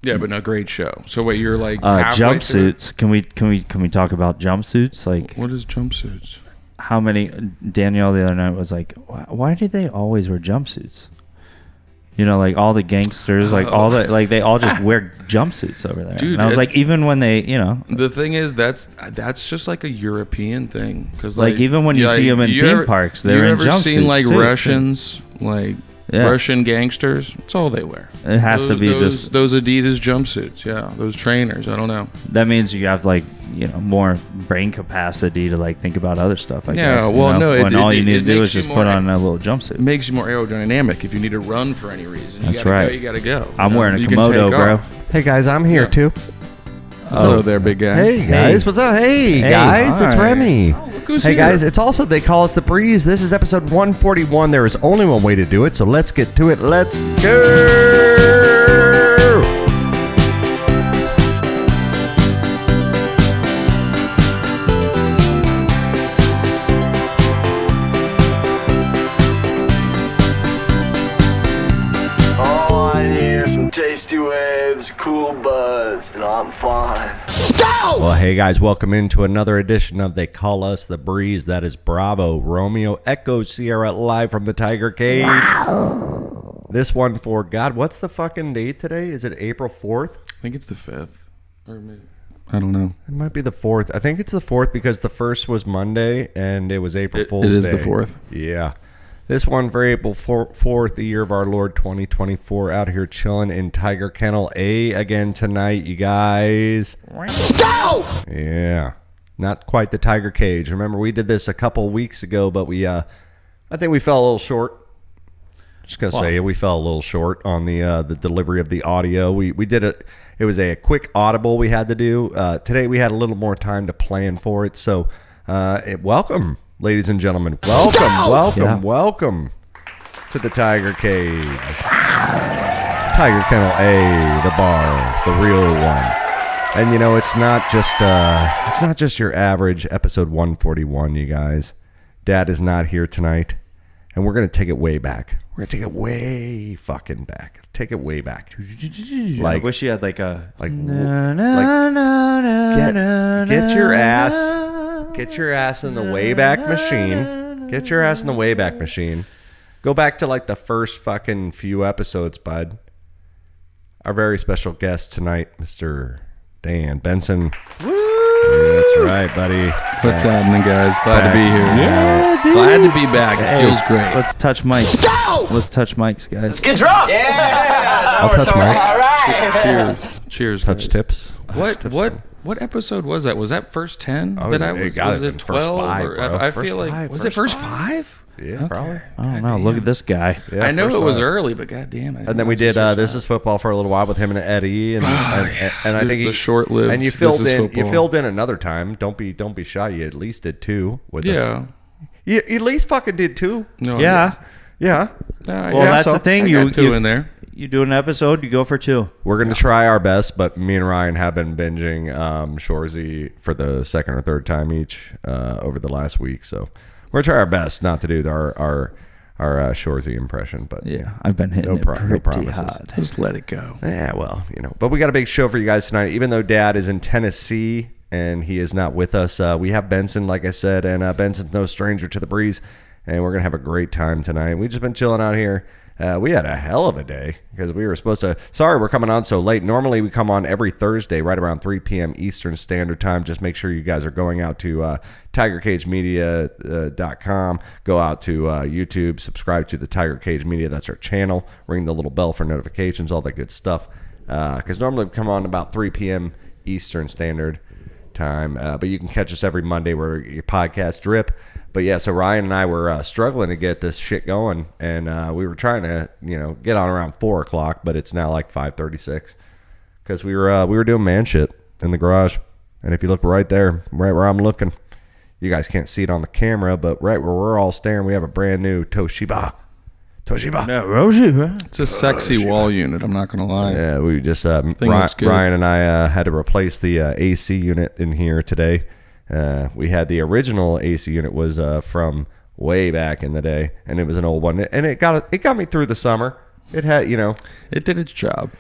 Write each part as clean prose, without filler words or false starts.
Yeah, but no, great show. So wait, you're like jumpsuits. Can we talk about jumpsuits? Like, what is jumpsuits? How many? Danielle the other night was like, why do they always wear jumpsuits? You know, like all the gangsters, like all the they all just wear jumpsuits over there. Dude, and I was like, even when they, the thing is that's just like a European thing, because like even when you see them in theme parks, they're in jumpsuits. You ever seen like Russians, like Russian gangsters? That's all they wear. It has to be just those Adidas jumpsuits. Yeah, those trainers. I don't know. That means you have like more brain capacity to like think about other stuff. I guess. Well, no. When all you need to do is just put on a little jumpsuit. It makes you more aerodynamic. If you need to run for any reason, that's right. You gotta go. I'm wearing a Komodo, bro. Hey guys, I'm here too. Hello there, big guy. Hey guys, what's up? Hey guys, it's Remy. Hey here. Guys, it's also they call us the Breeze. This is episode 141. There is only one way to do it, so let's get to it. Let's go. Tasty waves, cool buzz, and I'm fine. Go! Well, hey guys, welcome into another edition of They Call Us the Breeze. That is Bravo, Romeo, Echo, Sierra, live from the Tiger Cage. Wow. This one for God, what's the fucking date today? Is it April 4th? I think it's the 5th. Or maybe, I don't know. It might be the 4th. I think it's the 4th because the 1st was Monday and it was April Fool's Day. It is the 4th. Yeah. This one for April 4th, the year of our Lord 2024, out here chilling in Tiger Kennel A again tonight, you guys. Go! Yeah. Not quite the Tiger Cage. Remember, we did this a couple weeks ago, but I think we fell a little short. Just going to say we fell a little short on the delivery of the audio. We did it. It was a quick audible we had to do. Today we had a little more time to plan for it. So welcome. Ladies and gentlemen, welcome to the Tiger Cage. Tiger Kennel A, the bar, the real one. And it's not just your average episode 141, you guys. Dad is not here tonight, and we're going to take it way back. We're going to take it way fucking back. Take it way back. I wish you had like a get your ass in the Wayback Machine. Get your ass in the Wayback Machine. Go back to like the first fucking few episodes, bud. Our very special guest tonight, Mr. Dan Benson. Woo! That's right, buddy. What's happening, guys? Glad to be here. Yeah, dude. Glad to be back. It feels great. Let's touch mics. Let's touch mics, guys. Let's get drunk. Yeah. I'll touch mics. All right. Cheers. Touch guys. tips. What episode was that? Was that first 10 Oh, that I it was? got Was it it in first 12? five, Or bro. I First feel like five, was it first 5? Yeah, probably. I don't know. Look at this guy. Yeah, I know it was five. early, but goddamn it. And then we did This Is Football for a little while with him and Eddie, and I think the short-lived. And you This filled Is in. Football. You filled in another time. Don't be shy. You at least did 2 with us. Yeah. You at least fucking did 2. No. Yeah. Yeah. Well, that's the thing. I got 2 in there. You do an episode, you go for 2. We're going to try our best, but me and Ryan have been binging Shorzy for the second or third time each over the last week. So we're going to try our best not to do our Shorzy impression. But yeah, I've been hitting no pretty promises. hard. Just let it go. Yeah, well, But we got a big show for you guys tonight. Even though Dad is in Tennessee and he is not with us, we have Benson, like I said, and Benson's no stranger to the breeze. And we're going to have a great time tonight. We've just been chilling out here. We had a hell of a day because we were supposed to. Sorry, we're coming on so late. Normally, we come on every Thursday right around 3 p.m. Eastern Standard Time. Just make sure you guys are going out to tigercagemedia.com. Go out to YouTube. Subscribe to the Tiger Cage Media. That's our channel. Ring the little bell for notifications, all that good stuff. Because normally we come on about 3 p.m. Eastern Standard Time. But you can catch us every Monday where your podcasts drip. But yeah, so Ryan and I were struggling to get this shit going, and we were trying to, get on around 4 o'clock, but it's now like 5:36 because we were doing man shit in the garage. And if you look right there, right where I'm looking, you guys can't see it on the camera, but right where we're all staring, we have a brand new Toshiba. It's a sexy wall unit. I'm not gonna lie. Yeah, we just Ryan and I had to replace the AC unit in here today. We had the original AC unit was from way back in the day, and it was an old one, and it got me through the summer. It had, It did its job.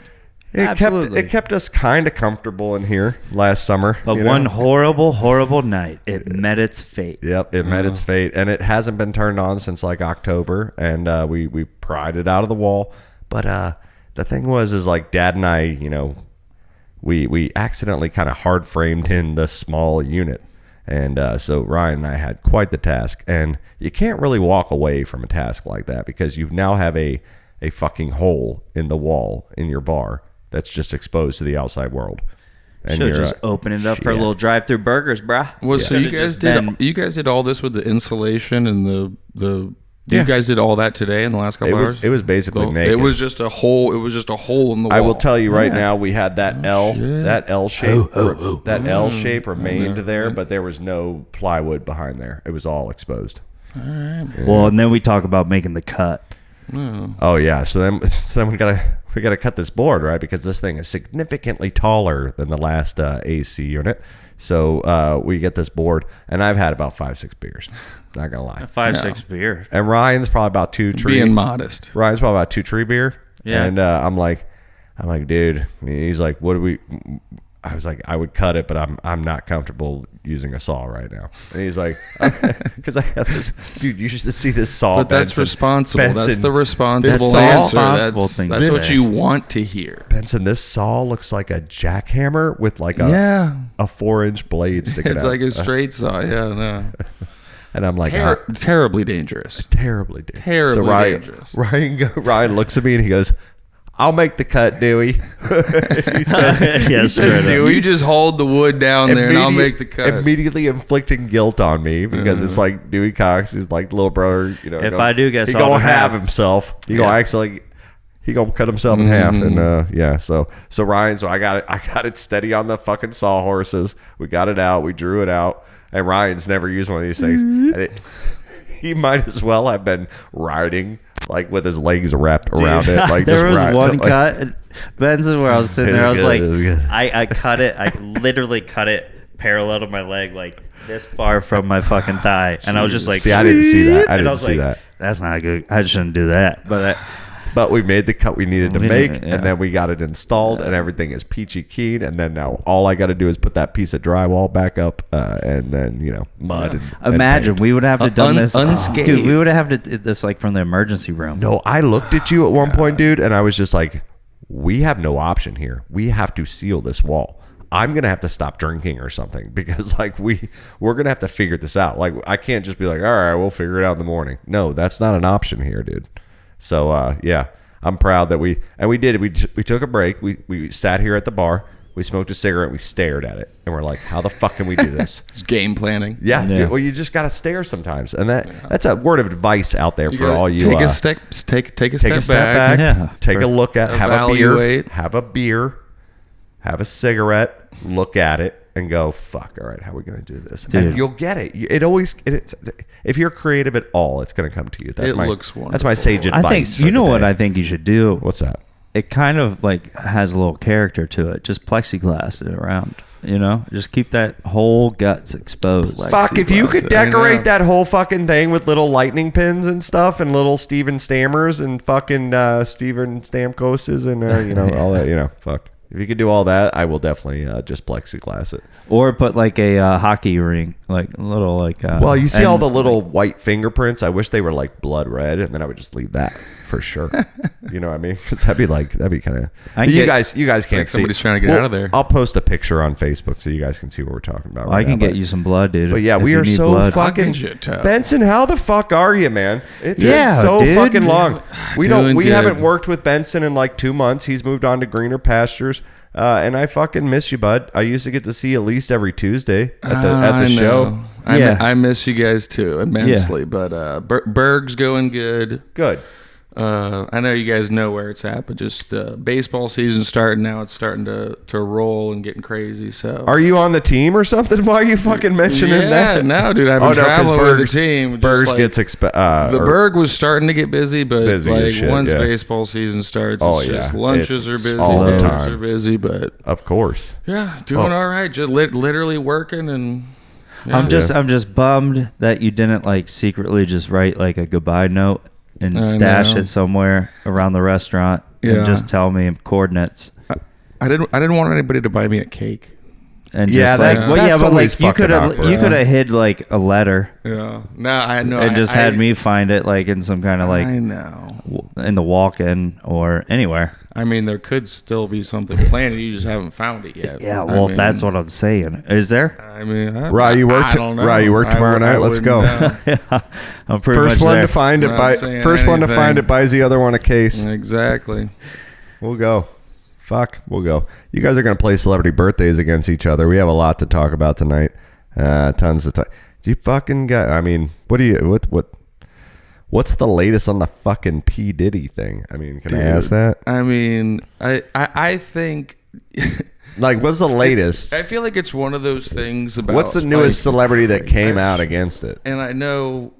it kept us kind of comfortable in here last summer. But one horrible, horrible night, it met its fate. Yep, it met its fate, and it hasn't been turned on since like October, and we pried it out of the wall. But the thing is like Dad and I, we accidentally kind of hard framed in the small unit. And so Ryan and I had quite the task. And you can't really walk away from a task like that because you now have a fucking hole in the wall in your bar that's just exposed to the outside world. And Should just open it up for a little drive-through burgers, brah. Well, so you guys did all this with the insulation and the You guys did all that today in the last couple hours? It was basically naked. It was just a hole. It was just a hole in the wall. I will tell you right now, we had that L shape. That L shape remained there, but there was no plywood behind there. It was all exposed. All right. Yeah. Well, and then we talk about making the cut. Oh yeah. So then we gotta cut this board, right? Because this thing is significantly taller than the last AC unit. So we get this board, and I've had about 5-6 beers. Not gonna lie, 5-6 beer. And Ryan's probably about 2 tree. Being modest. Ryan's probably about 2 tree beer. Yeah. And I'm like, dude. He's like, what do we? I was like, I would cut it, but I'm not comfortable using a saw right now. And he's like, because I have this, dude. You should see this saw. But that's responsible. Benson, that's the responsible answer. That's what you want to hear. Benson, this saw looks like a jackhammer with like a 4-inch blade sticking out. It's like a straight saw. Yeah, no. And I'm like, terribly dangerous. Terribly dangerous. Terribly dangerous. Ryan looks at me and he goes, I'll make the cut, Dewey. He says, Dewey, you just hold the wood down there and I'll make the cut. Immediately inflicting guilt on me because it's like Dewey Cox is like little brother. If I do get he gonna have himself. He gonna actually. He gonna cut himself in half, and so Ryan. So I got it steady on the fucking sawhorses. We got it out. We drew it out, and Ryan's never used one of these things. And he might as well have been riding like with his legs wrapped around it. Like there just was one cut, Benson, where I was sitting there. I was like, I cut it. I literally cut it parallel to my leg, like this far from my fucking thigh, and I was just like, see, I didn't see that. I didn't see that. That's not good. I shouldn't do that, But we made the cut we needed to make, and then we got it installed, and everything is peachy keen. And then now all I got to do is put that piece of drywall back up, and then mud. Imagine and we would have to done this unscathed. Dude, we would have to do this like from the emergency room. No, I looked at you at one point, dude, and I was just like, we have no option here. We have to seal this wall. I'm gonna have to stop drinking or something because like we're gonna have to figure this out. Like I can't just be like, all right, we'll figure it out in the morning. No, that's not an option here, dude. So yeah, I'm proud that we did it. We took a break. We sat here at the bar. We smoked a cigarette. We stared at it, and we're like, "How the fuck can we do this?" It's game planning. Yeah. Dude, well, you just gotta stare sometimes, and that's a word of advice out there for all you. Take a step. Take a step back. Yeah. Take a look at. Evaluate. Have a beer. Have a cigarette. Look at it. And go, fuck, all right, how are we going to do this? Dude. And you'll get it. If you're creative at all, it's going to come to you. It looks wonderful. That's my sage advice. I think, you know what I think you should do? What's that? It kind of like has a little character to it. Just plexiglass it around, Just keep that whole guts exposed. Fuck, if you could decorate that whole fucking thing with little lightning pins and stuff and little Steven Stammers and fucking Steven Stamkoses and, all that, fuck. If you could do all that, I will definitely just plexiglass it. Or put like a hockey ring, like a little like. Well, you see all the little white fingerprints. I wish they were like blood red, and then I would just leave that for sure. You know what I mean? Because that'd be kind of. You guys can't see. Somebody's trying to get out of there. I'll post a picture on Facebook so you guys can see what we're talking about. I can get you some blood, dude. But yeah, we are so blood. fucking. Benson, how the fuck are you, man? It's been so fucking long. We haven't worked with Benson in like 2 months. He's moved on to greener pastures. And I fucking miss you, bud. I used to get to see you at least every Tuesday at the show. I miss you guys too immensely. Yeah. But Berg's going good. Good. I know you guys know where it's at, but just baseball season starting now. It's starting to roll and getting crazy. So, are you on the team or something? Why are you fucking mentioning that? No, dude. I've been traveling with the team. Berg gets the Berg was starting to get busy, but once baseball season starts, it's just lunches are busy, all the dinners time. are busy. But of course, doing all right. Just literally working and. Yeah. I'm just bummed that you didn't like secretly just write like a goodbye note and I stash know. it somewhere around the restaurant Yeah. and just tell me coordinates. I didn't want anybody to buy me a cake. And Yeah, just like, that- well, yeah, that's but always like you could fucking have awkward. you could have hid like a letter Yeah. No, I know. and just had me find it like in some kind of like I know. in the walk-in or anywhere. I mean, there could still be something planned. You just haven't found it yet. Yeah, I well, mean, that's what I'm saying. Is there? I mean, Right, you work I t- don't know. right, you work tomorrow night? Let's go. wouldn't know. I'm pretty First much one there. to find it Not buy. saying First one to anything. find it buys the other one a case. Exactly. We'll go. Fuck, we'll go. You guys are gonna play celebrity birthdays against each other. We have a lot to talk about tonight. Tons of time. Do you fucking got? I mean, what's the latest on the fucking P Diddy thing? I mean, can I ask that? I mean, I think. Like, what's the latest? I feel like it's one of those things about. What's the newest like, celebrity that came out against it? And I know,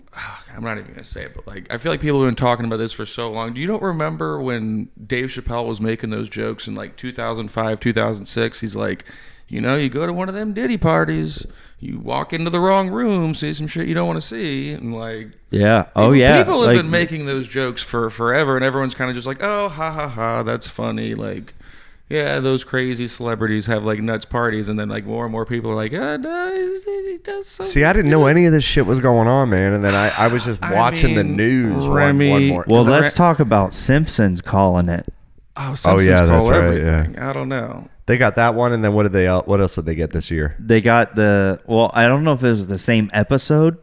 I'm not even gonna say it, but like I feel like people have been talking about this for so long. Do you don't remember when Dave Chappelle was making those jokes in like 2005, 2006? He's like, you know, you go to one of them Diddy parties, you walk into the wrong room, see some shit you don't want to see, and like, Yeah. Oh yeah. people have Like, been making those jokes for forever, and everyone's kind of just like, oh, ha ha ha, that's funny, like. Yeah, those crazy celebrities have like nuts parties, and then like more and more people are like, no, he does something. See, I didn't know any of this shit was going on, man. And then I was just watching the mean, news Remy- one more. well, Is it let's Ra- talk about Simpsons calling it. Oh, Simpsons yeah, call that's right, everything. I don't know. They got that one, and then what else did they get this year? They got I don't know if it was the same episode,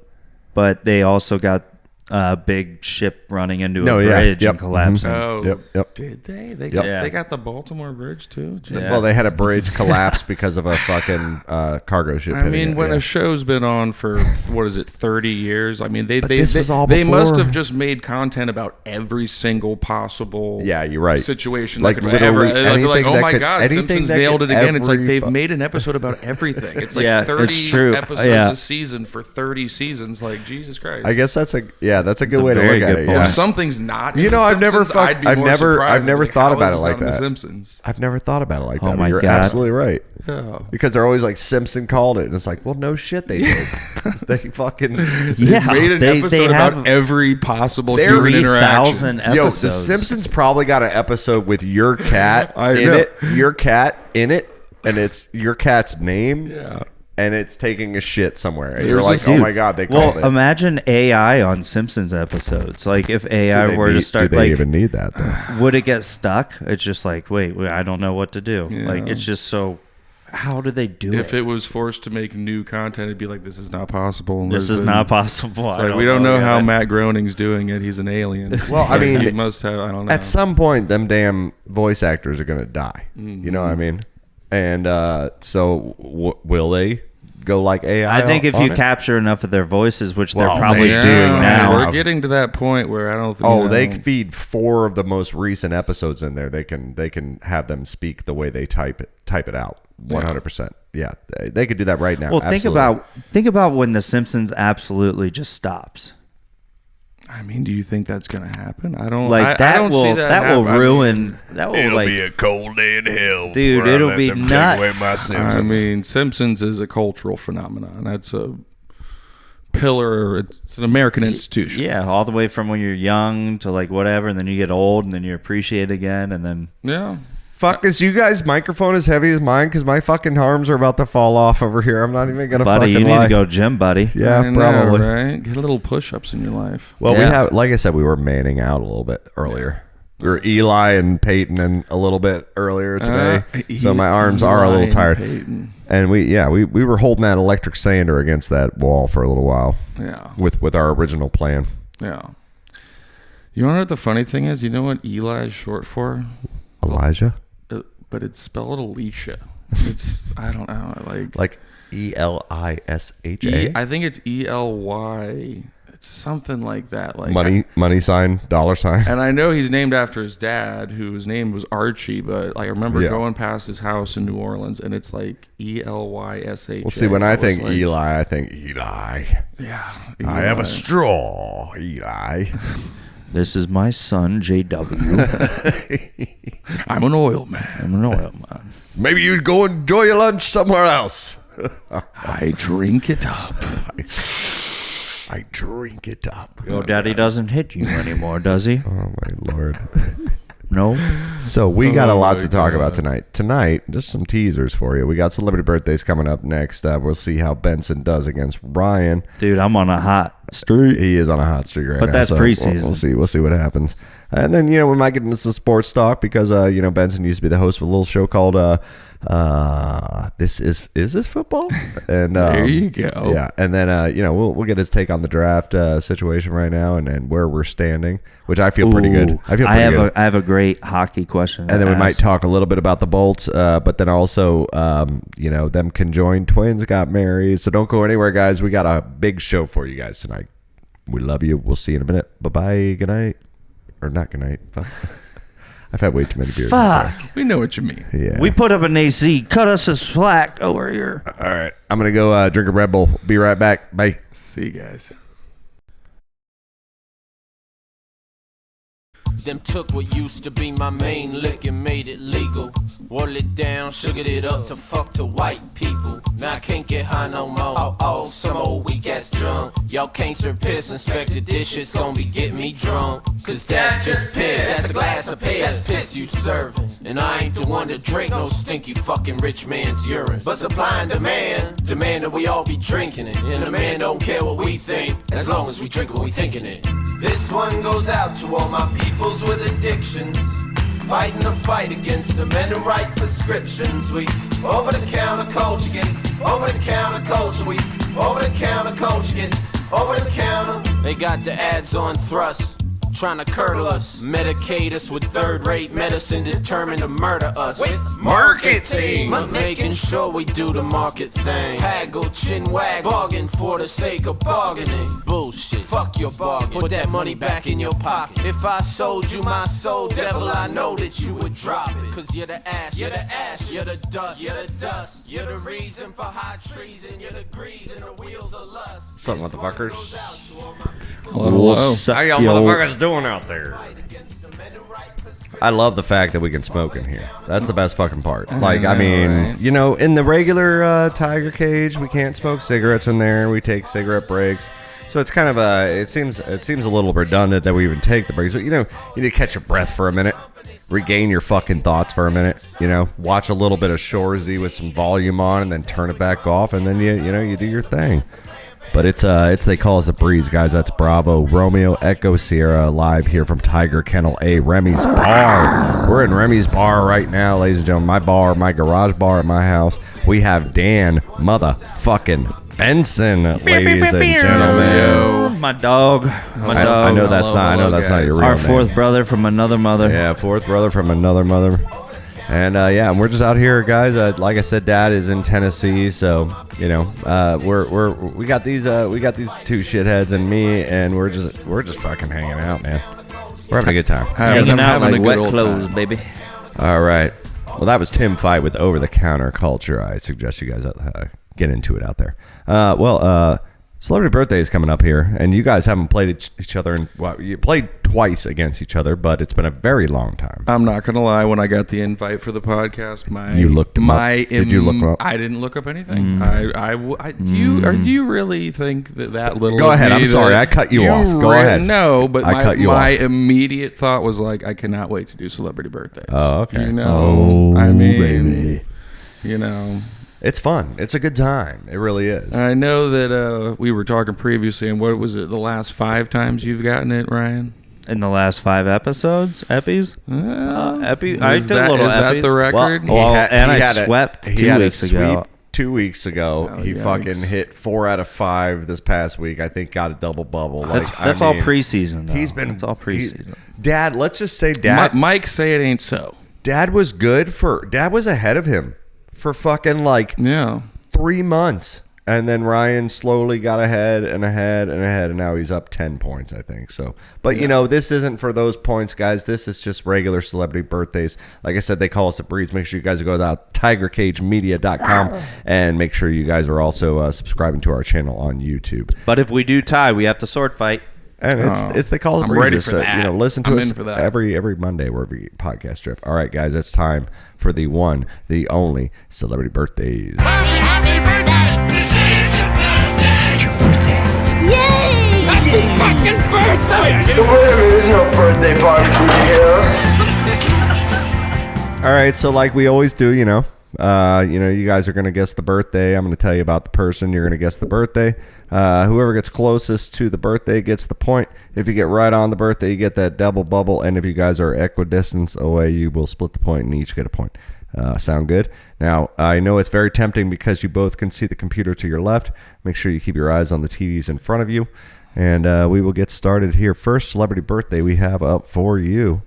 but they also got a big ship running into a bridge and collapsing. Oh, Yep. did they? They Yep. got Yeah. they got the Baltimore Bridge too. Jeez. Yeah. Well, they had a bridge collapse because of a fucking cargo ship. I hitting mean, it, when yeah. a show's been on for what is it, 30 years? I mean, they this was all they must before. have just made content about every single possible Yeah, you're right. situation Like, that could literally ever. Like, anything oh that my could- God, anything Simpsons that nailed could it again. It's like every they've fu- made an episode about everything. It's like Yeah, 30 it's true. episodes Yeah. a season for 30 seasons. Like Jesus Christ. I guess that's a good a way to very look at good it. point. Yeah. If something's not, You in know, The I've never Simpsons, fuck- I'd be I've more never- surprised. I've never Like, thought how about is it this like not in that. The Simpsons. I've never thought about it like Oh that. my You're God. absolutely right. Yeah. Because they're always like Simpson called it, and it's like, well, no shit, they did. They fucking Yeah, Made an they episode have about every possible human 3,000 interaction. episodes. Yo, the Simpsons probably got an episode with your cat I in know. it. Your cat in it, and it's your cat's name. Yeah. And it's taking a shit somewhere. And There's you're like, this- oh my God, they called Well, it. imagine AI on Simpsons episodes. Like if AI Do they were to need- start, do they like, even need that though? would it get stuck? It's just like, wait, I don't know what to do. Yeah. Like it's just so. How do they do If it? it was forced to make new content, it'd be like, this is not possible. This is There's not been- possible. It's I like, we don't know how yet. Matt Groening's doing it. He's an alien. Well, I mean, he must have. I don't know. At some point, them damn voice actors are gonna die. You know what I mean? And so, will they go like AI? I think if on you it? capture enough of their voices, which Well, they're probably yeah, doing now. We're getting to that point where I don't think. Oh, they feed 4 of the most recent episodes in there. They can have them speak the way they type it out. 100%. Yeah, they could do that right now. Well, Absolutely. think about when The Simpsons absolutely just stops. I mean, do you think that's going to happen? I don't. Like I that don't will see that will happen. ruin that will like a cold day in hell. Dude, before I it'll let be them take away nuts. my I Simpsons. mean, Simpsons is a cultural phenomenon. That's a pillar. It's an American institution. yeah, all the way from when you're young to like whatever, and then you get old, and then you appreciate it again, and then Yeah. Fuck, is you guys' microphone as heavy as mine? Because my fucking arms are about to fall off over here. I'm not even gonna buddy, fucking you need lie. to go gym, buddy. Yeah, I know, probably. right? Get a little push-ups in your life. Well, we Yeah. have, like I said, we were manning out a little bit earlier. We were Eli and Peyton and a little bit earlier today, so my arms are a little tired. And we were holding that electric sander against that wall for a little while. Yeah. With our original plan. Yeah. You want to know what the funny thing is? You know what Eli is short for? Elijah, But it's spelled Alicia. It's, I don't know, like Elisha. I think it's ELY. It's something like that. Like Money sign, dollar sign. And I know he's named after his dad, whose name was Archie, but like, I remember Yeah. going past his house in New Orleans, and it's like ELYSH. Well, see, when I think Eli, I think Eli. yeah, I have Eli. a straw, Eli. This is my son, JW. I'm an oil man. I'm an oil man. Maybe you'd go enjoy your lunch somewhere else. I drink it up. I drink it up. Your daddy doesn't hit you anymore, does he? Oh my Lord. No. So we got a lot my to talk God. about tonight. Tonight, just some teasers for you. We got celebrity birthdays coming up next. We'll see how Benson does against Ryan. Dude, I'm on a hot streak. He is on a hot streak right now. But that's so preseason. We'll see what happens. And then, we might get into some sports talk because, Benson used to be the host of a little show called Is This Football? And There you go. Yeah. And then, we'll get his take on the draft situation right now and where we're standing, which I feel pretty good. I feel pretty good. I have a great hockey question. And then we to might ask. talk a little bit about the Bolts, but then also, them conjoined twins got married. So don't go anywhere, guys. We got a big show for you guys tonight. We love you. We'll see you in a minute. Bye-bye. Good night. Or not good night. Fuck. I've had way too many beers. Fuck. We know what you mean. Yeah. We put up an AC. Cut us a slack over here. All right. I'm going to go drink a Red Bull. Be right back. Bye. See you guys. Them took what used to be my main lick and made it legal. Watered it down, sugared it up to fuck to white people. Now I can't get high no more. Oh, some old weak ass drunk. Y'all can't serve piss, inspected this shit's gonna be getting me drunk. Cause that's just piss, that's a glass of piss, that's piss you serving. And I ain't the one to drink no stinky fucking rich man's urine. But supply and demand that we all be drinking it. And the man don't care what we think, as long as we drink what we thinking it. This one goes out to all my peoples with addictions, fighting the fight against the men who write prescriptions. We over-the-counter culture get over-the-counter culture. We over-the-counter culture get over-the-counter. They got the ads on thrust, trying to curdle us, medicate us with third-rate medicine determined to murder us with marketing, making sure we do the market thing. Haggle, chin wag, bargain for the sake of bargaining. Bullshit, fuck your bargain, put that money back in your pocket. If I sold you my soul, devil, I know that you would drop it. Cause you're the ash, you're the ash, you're the dust, you're the dust. You're the reason for high treason, you're the grease and the wheels of lust. What's up, motherfuckers? Hello. How y'all motherfuckers doing out there? I love the fact that we can smoke in here. That's the best fucking part. Like, I mean, right? in the regular Tiger cage, we can't smoke cigarettes in there. We take cigarette breaks. So it's kind of it seems a little redundant that we even take the breaks. But, you need to catch your breath for a minute. Regain your fucking thoughts for a minute. Watch a little bit of Shorzy with some volume on and then turn it back off. And then, you do your thing. But it's they call us a breeze, guys. That's Bravo, Romeo, Echo, Sierra, live here from Tiger Kennel A, Remy's bar. We're in Remy's bar right now, ladies and gentlemen. My bar, my garage bar at my house. We have Dan motherfucking Benson, ladies and gentlemen. My dog. My dog. I know that's not your real Our name. fourth brother from another mother. Yeah, fourth brother from another mother. And and we're just out here, guys. Like I said, Dad is in Tennessee, so we got these two shitheads and me, and we're just fucking hanging out, man. We're having a good time. Hanging out having a like good wet old clothes, time. baby. All right. Well, that was Tim Fight with Over the Counter Culture. I suggest you guys get into it out there. Celebrity birthday is coming up here, and you guys haven't played each other. You played twice against each other, but it's been a very long time. I'm not gonna lie. When I got the invite for the podcast, You looked him up. Did you look him up? I didn't look up anything. Do you really think that little? Go of ahead. me I'm sorry. that I cut you off. Go ahead. No, but I cut you my off. immediate thought was like, I cannot wait to do celebrity birthdays. Oh, okay. I mean, baby. It's fun. It's a good time. It really is. I know that we were talking previously, and what was it? The last 5 times you've gotten it, Ryan? In the last 5 episodes, Eppies? I Is did that, a little is that Eppies. the record? I swept 2 weeks ago. 2 weeks ago, Oh, he yikes. fucking hit 4 out of 5 this past week. I think got a double bubble. That's all preseason, though. It's all he's- preseason. Dad, let's just say Dad. Mike, say it ain't so. Dad was Dad was ahead of him for fucking Yeah. 3 months. And then Ryan slowly got ahead and ahead and ahead, and now he's up 10 points, I think. So, but this isn't for those points, guys. This is just regular celebrity birthdays. Like I said, they call us a breeze. Make sure you guys go to tigercagemedia.com and make sure you guys are also subscribing to our channel on YouTube. But if we do tie, we have to sword fight. And it's they call us I'm breezes. ready for So, that. listen to I'm us in for that. every Monday wherever you podcast strip. All right, guys, it's time for the one, the only celebrity birthdays. Happy birthday! This is your birthday. It's your birthday. Yay! fucking birthday! Wait a minute, there's no birthday party for you here. All right, so like we always do, you guys are going to guess the birthday. I'm going to tell you about the person. You're going to guess the birthday. Whoever gets closest to the birthday gets the point. If you get right on the birthday, you get that double bubble. And if you guys are equidistant away, you will split the point and each get a point. Sound good? Now, I know it's very tempting because you both can see the computer to your left. Make sure you keep your eyes on the TVs in front of you. And we will get started here. First celebrity birthday we have up for you.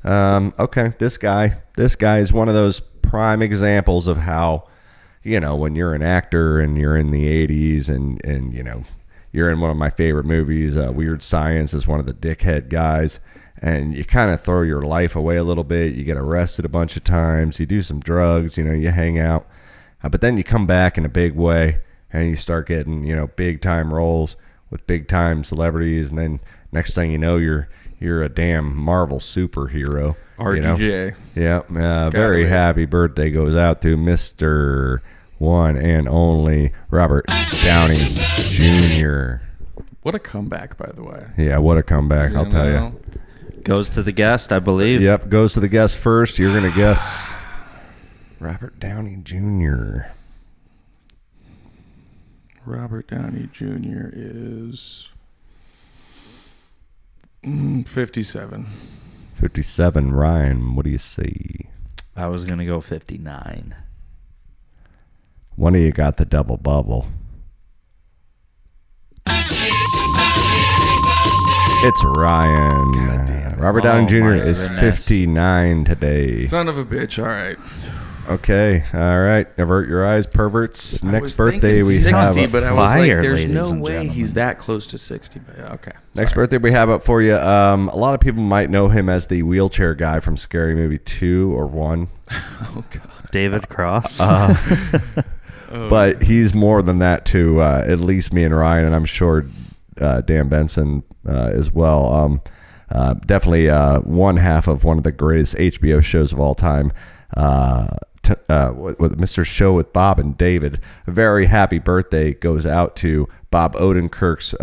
Okay, this guy is one of those prime examples of how, when you're an actor and you're in the 80s and you're in one of my favorite movies, Weird Science, is one of the dickhead guys, and you kind of throw your life away a little bit. You get arrested a bunch of times. You do some drugs, you hang out. But then you come back in a big way and you start getting, big time roles with big time celebrities. And then next thing you know, you're a damn Marvel superhero. RDJ. Yeah. Very happy birthday goes out to Mr. One and only Robert Downey Jr. What a comeback, by the way. Yeah, what a comeback, I'll tell you. Goes to the guest, I believe. Yep, goes to the guest first. You're going to guess Robert Downey Jr. Robert Downey Jr. is 57. 57. Ryan, what do you see? I was going to go 59. One of you got the double bubble. It's Ryan. Robert Downey Jr. is 59 today. Son of a bitch. All right. Okay. All right. Avert your eyes, perverts. I Next was birthday thinking we 60, have. but I was like, fire, there's ladies no and way gentlemen. he's that close to 60. But yeah, okay. Next birthday we have up for you. A lot of people might know him as the wheelchair guy from Scary Movie 2 or 1. Oh God. David Cross. But he's more than that to at least me and Ryan, and I'm sure Dan Benson as well. Definitely one half of one of the greatest HBO shows of all time. With Mr. Show with Bob and David. A very happy birthday goes out to Bob Odenkirk's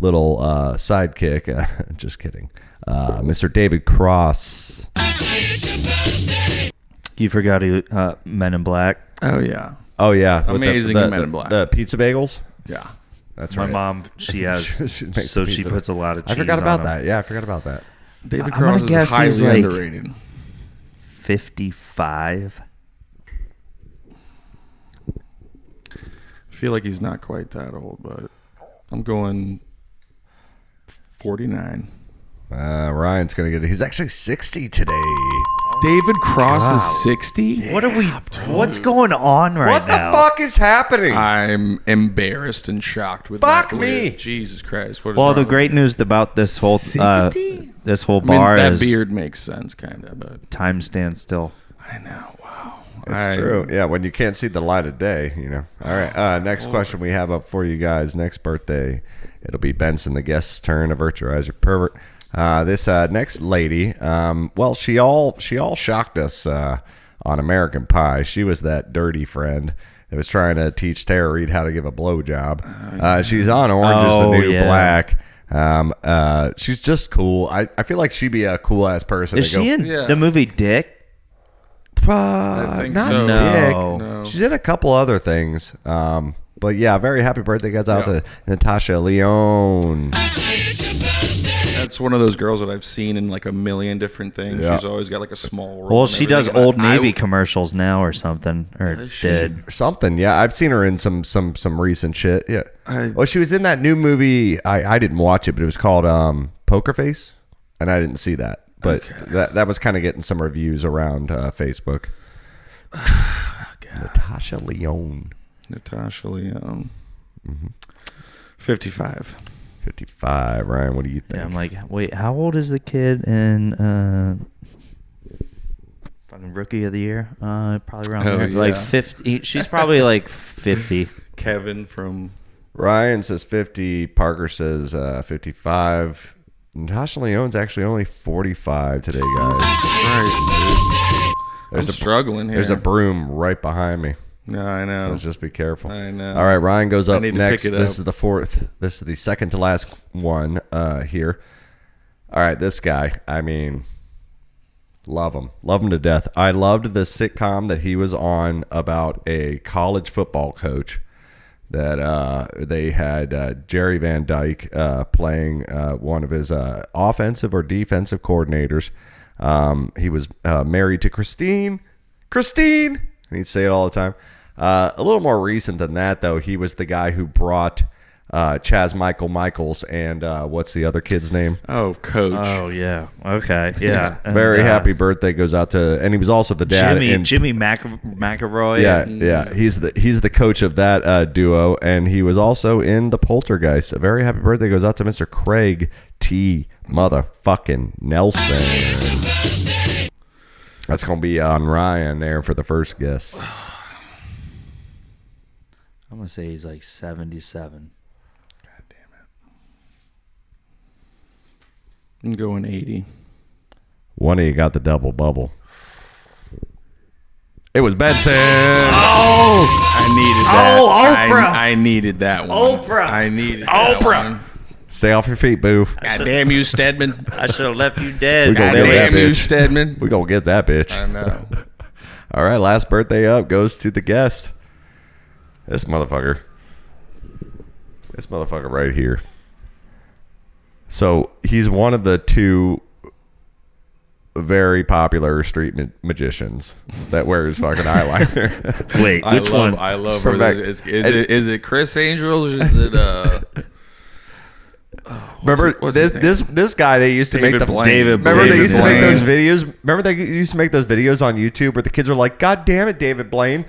little sidekick. Just kidding. Mr. David Cross. You forgot Men in Black. Oh yeah. Oh, yeah. With Amazing the Men in Black. The pizza bagels? Yeah. That's My right. mom, she has, She makes so the she pizza. puts a lot of cheese I forgot about on that. Yeah, I forgot about that. David I'm gonna Cross guess is highly he's like- underrated. 55. I feel like he's not quite that old, but I'm going 49. Ryan's going to get it. He's actually 60 today. David Cross is 60? What are we? What's going on right What the now? fuck is happening? I'm embarrassed and shocked with Fuck that me. beard. Jesus Christ. What is Well, wrong the with great me? news about this whole 60? this whole I mean, bar that is beard makes sense, kind of, but time stands still. I know. Wow. That's true. Yeah, when you can't see the light of day, All right. Next question we have up for you guys. Next birthday, it'll be Benson, the guest's turn. Avert your eyes, you pervert. This next lady, well, she all shocked us on American Pie. She was that dirty friend that was trying to teach Tara Reid how to give a blowjob. She's on Orange is the New Black. She's just cool. I feel like she'd be a cool ass person. Is to go, she in Yeah. the movie Dick? I think not so. Dick. No. She's in a couple other things. But yeah, very happy birthday goes out to Natasha Lyonne. That's one of those girls that I've seen in like a million different things. Yeah. She's always got like a small role. Well, and she does everything, Old and I- Navy commercials now or something, or Does she? did. Something, yeah. I've seen her in some recent shit. Yeah. Well, she was in that new movie. I didn't watch it, but it was called Poker Face, and I didn't see that. But that was kind of getting some reviews around Facebook. Natasha Lyonne. Natasha Lyonne. 55. 55. Ryan, what do you think? Yeah, I'm like, wait, how old is the kid in fucking Rookie of the Year? Probably around Oh, there. yeah. Like 50. She's probably like 50. Kevin from. Ryan says 50. Parker says 55. Natasha Lyonne's actually only 45 today, guys. Christ, dude. I'm There's a struggling here. There's a broom right behind me. No, I know. So just be careful. I know. All right, Ryan goes up need to next. pick it This up. is the fourth. This is the second to last one here. All right, this guy. I mean, love him to death. I loved the sitcom that he was on about a college football coach. That they had Jerry Van Dyke playing one of his offensive or defensive coordinators. He was married to Christine, and he'd say it all the time. A little more recent than that, though, he was the guy who brought Chaz Michaels and what's the other kid's name? Oh, Coach. Oh yeah. Okay. Yeah. And, Very happy birthday goes out to, and he was also the dad. Jimmy McElroy. Yeah. He's the coach of that duo, and he was also in the Poltergeist. A very happy birthday goes out to Mr. Craig T. Motherfucking Nelson. That's gonna be on Ryan there for the first guess. I'm gonna say he's like 77. God damn it. I'm going 80. One of you got the double bubble. It was Benson. I needed that. Oprah. I needed that one. I needed that one. Stay off your feet, boo. God damn you, Stedman. I should have left you dead. We gonna God get that damn you, bitch. Stedman. We gonna get that bitch. I know. All right, last birthday up goes to the guest. This motherfucker right here. So he's one of the two very popular street magicians that wears fucking eyeliner. Wait, which one? I love From her. back- Is it Chris Angel? Or is it Remember what's his name? this guy they used to David make the Blaine. David Remember Blaine. they used to make Blaine. those videos. Remember they used to make those videos on YouTube where the kids are like, "God damn it, David Blaine,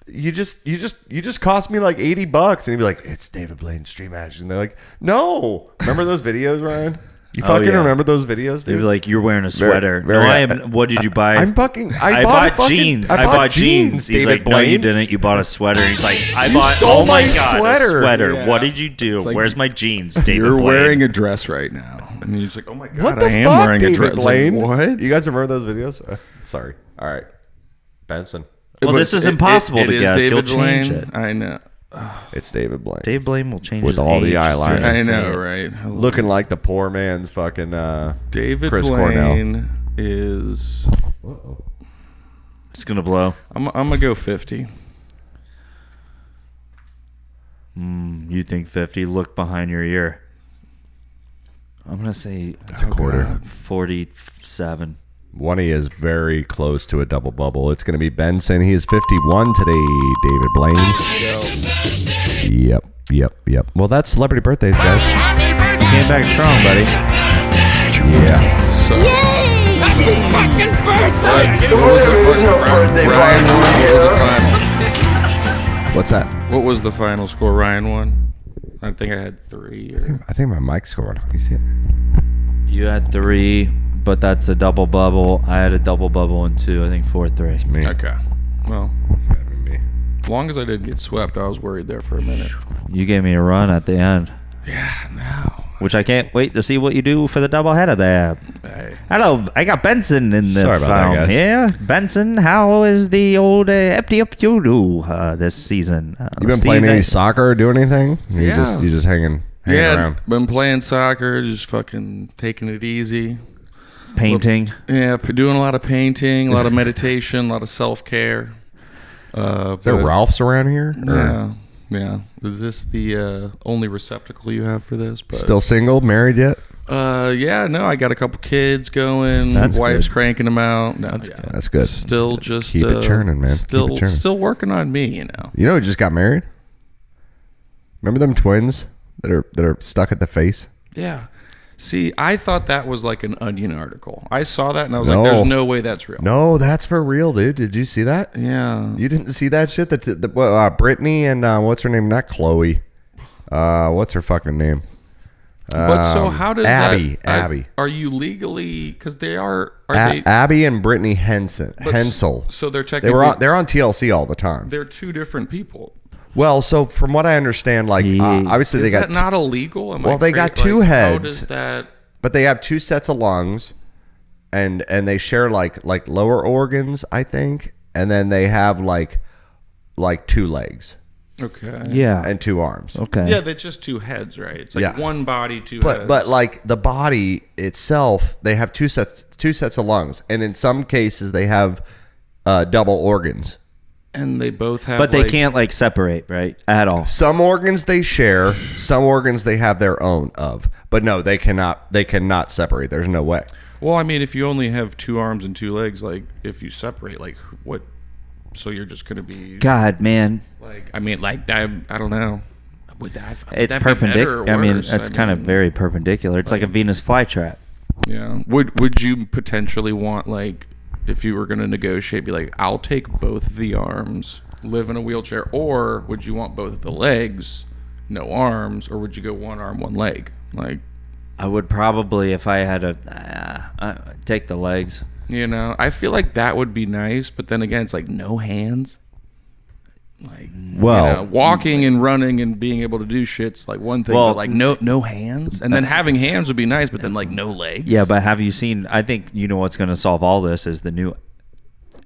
you just cost me like $80," and he'd be like, "It's David Blaine Stream Magic," and they're like, "No." Remember those videos, Ryan? You fucking yeah. remember those videos, They'd dude? be like, "You're wearing a sweater." very- No, I am. What did you buy? I'm fucking. I bought bought jeans. I bought jeans. He's David like, "No, you Blaine. didn't. You bought a sweater." He's like, "I You bought. stole Oh my my god, sweater." a sweater. Yeah. What did you do? like, Where's my jeans, David You're Blaine? wearing a dress right now. And he's like, oh my God, What the I am fuck, wearing a David dress. It's Blaine? Like, what? You guys remember those videos? Sorry. All right, Benson. Well, this is impossible to is guess. He'll David change Blaine. it. Uh, I know. It's David Blaine. Dave Blaine will change With his all the age. eyeliner. I know, right? Looking like the poor man's fucking David Chris Blaine Cornell. is. It's gonna blow. I'm gonna go 50. You think 50? Look behind your ear. I'm gonna say It's a quarter. 47. One he is very close to a double bubble. It's going to be Benson. He is 51 today, David Blaine. Yep. Well, that's celebrity birthdays, guys. Came back strong, buddy. Yeah. So, There's no birthday Ryan party won. What was the here. final? What's that? What was the final score? Ryan won. I think I had 3. Or... I think my mic's going. Let me see it. You had 3, but that's a double bubble. I had a double bubble and 2. I think 4-3. Me. Okay. Well, Me. as long as I didn't get swept, I was worried there for a minute. You gave me a run at the end, Yeah, no. which I can't wait to see what you do for the double header there. Hey. Hello, I got Benson in the Sorry about that, phone guys. here. Benson, how is the old up you do this season? You been see playing any that- soccer or doing anything? Yeah. You just hanging Yeah, around. been playing soccer, just fucking taking it easy. painting? Yeah, doing a lot of painting, a lot of meditation, a lot of self-care. Is there Ralph's around here? Or Yeah. Is this the only receptacle you have for this? But, Still single? Married yet? yeah, no, I got a couple kids going. That's Wife's good. cranking them out. No, That's good. Still That's good. just Keep it churning, man. Keep Still, it churning. still working on me. You know. You know who just got married? Remember them twins that are stuck at the face? Yeah. See, I thought that was like an Onion article. I saw that and I was No. like, "There's no way that's real." No, that's for real, dude. Did you see that? Yeah. You didn't see that shit? That's Brittany and what's her name? Not Chloe. What's her fucking name? But so how does Abby? that? Abby. Are you legally? Because they are. Abby and Brittany Hensel. So they're They technically. were they're on TLC all the time. They're two different people. Well, so from what I understand, like obviously Is they got that not illegal? Am Well, I they crazy? got two Like, How heads. does that? but they have two sets of lungs, and they share like lower organs, I think, and then they have like like 2 legs Okay. Yeah. and 2 arms. Okay. Yeah, they're just 2 heads, right? It's like Yeah. one body, 2 heads. But like the body itself, they have two sets of lungs, and in some cases they have double organs. And they both have. But they like, can't like separate, right? At all. Some organs they share, some organs they have their own of. But no, they cannot. They cannot separate. There's no way. Well, I mean, if you only have 2 arms and 2 legs, like if you separate, like what? So you're just gonna be God, man. like. I mean, like I don't know. Would It's that be better or perpendicular. I mean, worse? it's kind of very perpendicular. It's like a Venus flytrap. Yeah. Would you potentially want, like, if you were going to negotiate, be like, I'll take both the arms, live in a wheelchair, or would you want both the legs, no arms, or would you go 1 arm, 1 leg? Like, I would probably, if I had take the legs. you know, I feel like that would be nice, but then again, it's like no hands. Like, Well, you know, walking and running and being able to do shit's like one thing, Well, but like no hands, and then having hands would be nice, but then like no legs. Yeah, but have you seen? I think you know what's going to solve all this is the new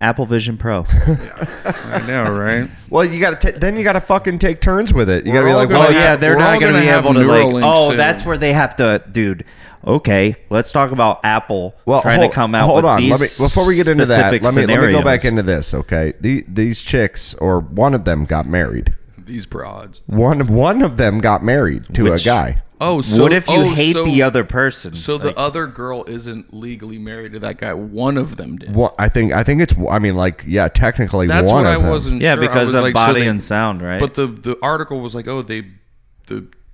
Apple Vision Pro. I know, right? well, you got to then you got to fucking take turns with it. You got to be all like, gonna well, Oh have- yeah, they're we're all not going to gonna be have able to like. Neuralink Oh, soon. that's where they have to, dude. Okay, let's talk about Apple trying to come out hold with on. these before we get into that, specific let me go scenarios. back into this. Okay, these chicks, or one of them got married. These broads. One of them got married to Which- a guy. Oh, so What if you hate so- the other person? So Like, the other girl isn't legally married to that guy. One of them did. Well, I think it's. I mean, like, yeah, technically That's one what I of them. wasn't. yeah, sure. I because was of like, so body they- and sound, right? But the article was like, oh, the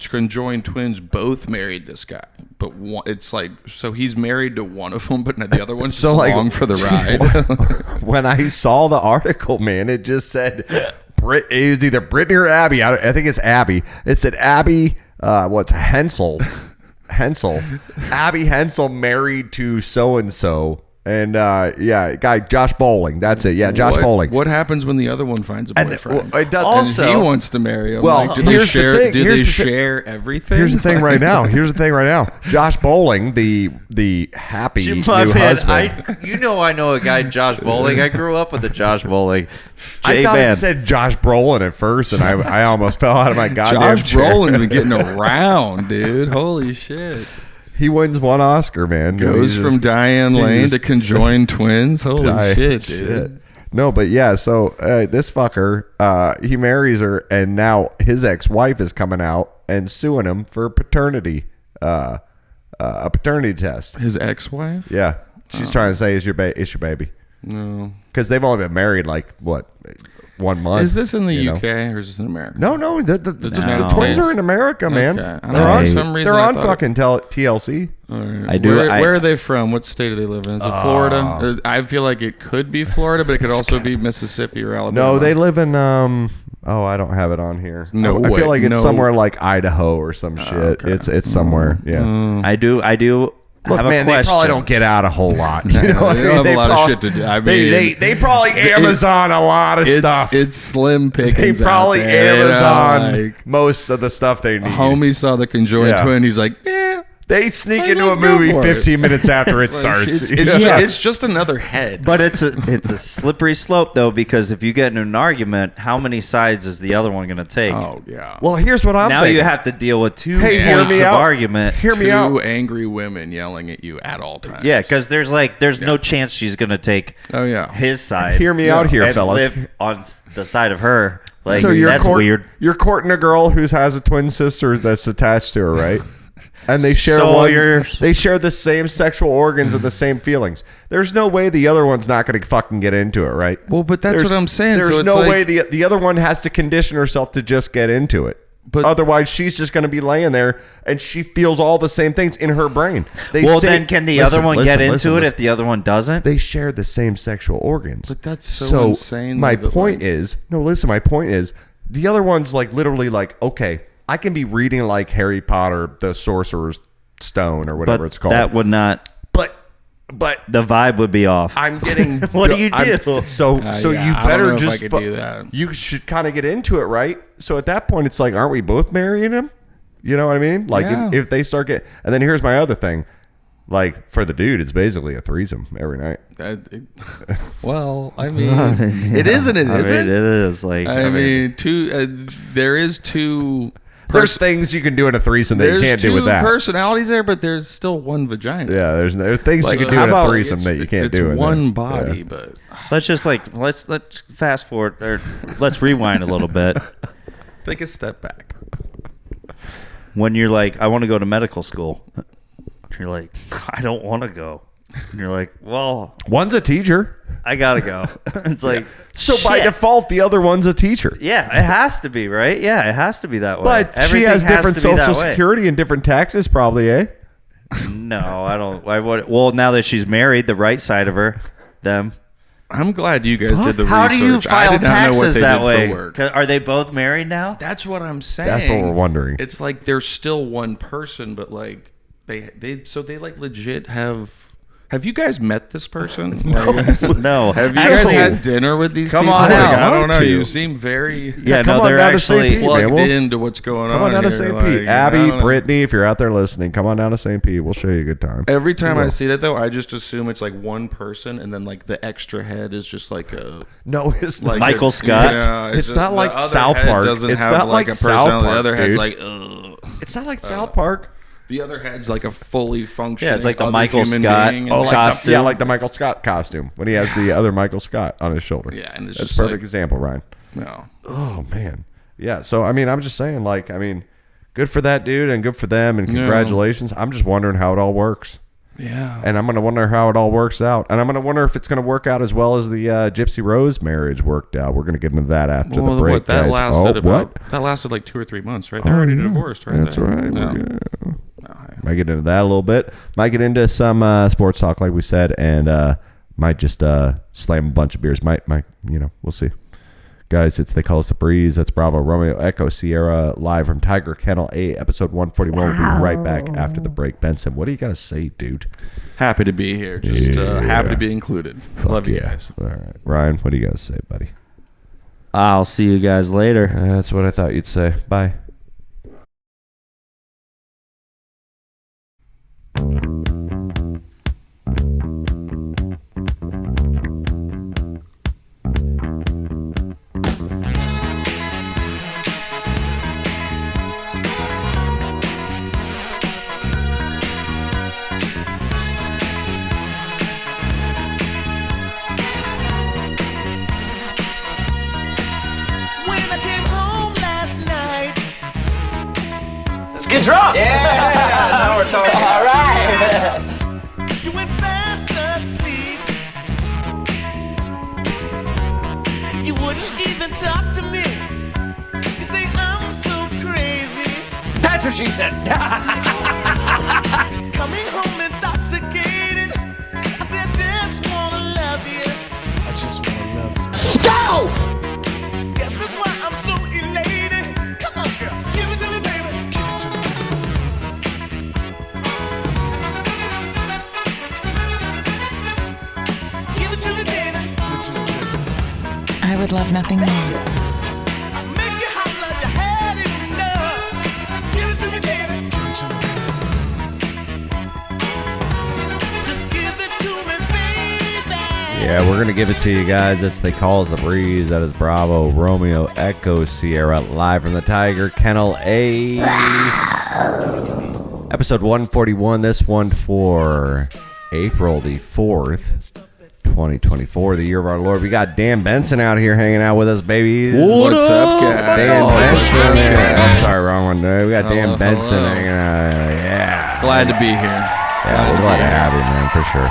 conjoined twins both married this guy, but one, it's like, so he's married to one of them, but the other one's So, just like, along for the ride. When I saw the article, man, it just said it was either Brittany or Abby. I think it's Abby. It said Abby. What's Hensel? Abby Hensel married to so and so. And yeah, guy Josh Bowling. That's it. Yeah, Josh Bowling. What happens when the other one finds a And boyfriend? it does, Also- and he wants to marry him. Well, Like, do they here's the share? thing. Do Here's they the thi- share everything? Here's the thing right now. Josh Bowling, the happy My new man, husband. I know a guy, Josh Bowling. I grew up with a Josh Bowling. I thought J-Man. it said Josh Brolin at first, and I almost fell out of my goddamn Josh chair. Brolin's been getting around, dude. Holy shit! He wins 1 Oscar, man. Goes He's from just- Diane he Lane just- to conjoined twins. Holy shit, dude! Shit. No, but yeah, so this fucker, he marries her, and now his ex-wife is coming out and suing him for paternity, a paternity test. His ex-wife? Yeah, she's trying to say, "Is your baby?" No. Because they've only been married like what, 1 month. Is this in the you know? UK or is this in America? No, the United twins States? are in America, man. Okay. I don't They're know, on, for some reason they're I on thought- fucking TLC. All right. I do- Where are they from? What state do they live in? Is it Florida? I feel like it could be Florida, but it could also be Mississippi or Alabama. No, they live in oh, I don't have it on here. No I way. feel like it's No. somewhere like Idaho or some shit. okay. It's somewhere. Yeah. I do Look, have a man, they question. probably don't get out a whole lot. You know what they I don't mean? have a lot of probably- shit to do. I they mean, they probably Amazon a lot of stuff. It's slim They pickings. probably out there, Amazon You know, like, most of the stuff they need. homie saw the conjoined Yeah. twin. He's like, yeah. They sneak Hey, into a let's go movie for it. 15 minutes after it Like, starts. it's just another head. But it's a slippery slope though, because if you get into an argument, how many sides is the other one going to take? Oh yeah. Well, here's what I'm now thinking. you have to deal with two Hey, hear points me of out. argument. Hear me Two out. angry women yelling at you at all times. Yeah, because there's no chance she's going to take Oh yeah. his side. Hear me out here, and fellas. live on the side of her. Like, So that's weird. You're courting a girl who has a twin sister that's attached to her, right? And they share So one. you're- They share the same sexual organs and the same feelings. There's no way the other one's not going to fucking get into it, right? Well, but that's There's- what I'm saying. There's So it's no like- way the other one has to condition herself to just get into it. But- Otherwise, she's just going to be laying there, and she feels all the same things in her brain. They Well, say- then can the listen, other one listen, get into listen, it listen. if the other one doesn't? They share the same sexual organs. But that's so insane, My that, point like- is, no, listen. My point is, the other one's like literally like, okay, I can be reading like Harry Potter, the Sorcerer's Stone, or whatever but it's called. that would not. but The vibe would be off. I'm getting. What do you I'm- do? So yeah, you I don't better know if I just. could do that. You should kind of get into it, right? So at that point, it's like, aren't we both marrying him? You know what I mean? Like Yeah. if they start and then here's my other thing. Like for the dude, it's basically a threesome every night. Well, I mean, it isn't. It isn't. It is. Like, I mean, there is two. There's things you can do in a threesome that you can't do with that. There's two personalities there, but there's still one vagina. Yeah, there's things Like, you can do how in a about, threesome that you can't do in one there. body, Yeah. but let's just like let's fast forward or let's rewind a little bit. take a step back. When you're like, I want to go to medical school, you're like, I don't want to go. And you're like, well, One's a teacher. I gotta go. It's like, So by shit. default, the other one's a teacher. Yeah, it has to be, right? Yeah, it has to be that way. But Everything she has has different to be that social way. security and different taxes, probably, eh? No, I don't. Well, now that she's married, the right side of her, them. I'm glad you guys did the How research. do you I file did not know what taxes they that did way? for work. Are they both married now? That's what I'm saying. That's what we're wondering. It's like they're still one person, but like they like legit have. Have you guys met this person? Like, No. have you guys had dinner with these Come people? on Like, out. I don't know. To. You seem very Yeah, come no, on they're down to St. actually Pete, plugged man. into what's going Come on. on down to here. St. Like, Pete. I Abby, don't know. Brittany, if you're out there listening, come on down to St. Pete. We'll show you a good time. Every time We I will. see that though, I just assume it's like one person, and then like the extra head is just like a No, it's like Michael a- Scott? Yeah, It's just- not the like other South head Park. Doesn't It's have not like like a South personality. Park, The other head's dude. like ugh. It's not like South Park. The other head's like a fully functioning. Yeah, it's like the other Michael human Scott. being, and Oh, like- costume. like the Michael Scott costume when he has the other Michael Scott on his shoulder. Yeah, and it's that's just a perfect like- example, Ryan. no. Oh man, yeah. So I mean, I'm just saying, like, I mean, good for that dude and good for them and congratulations. I'm just wondering how it all works. Yeah. And I'm going to wonder how it all works out. And I'm going to wonder if it's going to work out as well as the Gypsy Rose marriage worked out. We're going to get into that after the break, that guys. lasted what? that lasted like 2 or 3 months, right? They're already divorced, right? That's there. right. No. Yeah. No, Might get into that a little bit. Might get into some sports talk, like we said, and might just slam a bunch of beers. Might, we'll see. Guys, They Call Us the Breeze. That's Bravo, Romeo, Echo, Sierra, live from Tiger Kennel A, episode 141. We'll be right back after the break. Benson, what do you got to say, dude? happy to be here. Just happy to be included. Love you Yeah. guys. All right. Ryan, what do you got to say, buddy? I'll see you guys later. That's what I thought you'd say. Bye. When I came home last night, Get drunk! Yeah! Now we're talking. All right! you went fast asleep. You wouldn't even talk to me. You say I'm so crazy. That's what she said. Coming home intoxicated. I say I just wanna love you. I just wanna love you. Go! Guess that's why I'm so elated. Come on, girl, give it to me, baby. Give it to me. Give it to me, baby. Give it to me, baby. I would love nothing more. I make you hot like you had enough. Give it to me, baby. Give it to me, baby. Just give it to me, baby. Yeah, we're going to give it to you guys. It's They Call Us the Breeze. That is Bravo, Romeo, Echo, Sierra, live from the Tiger Kennel A. Episode 141. This one for April the 4th, 2024, the year of our Lord. We got Dan Benson out here hanging out with us, baby. What's up, guys? Dan Benson. What's up, Yeah. guys? I'm sorry, wrong one. No, we got Dan Hello, Benson hello. hanging out. Yeah. Glad to be here. Yeah, we're glad to have you, man, for sure.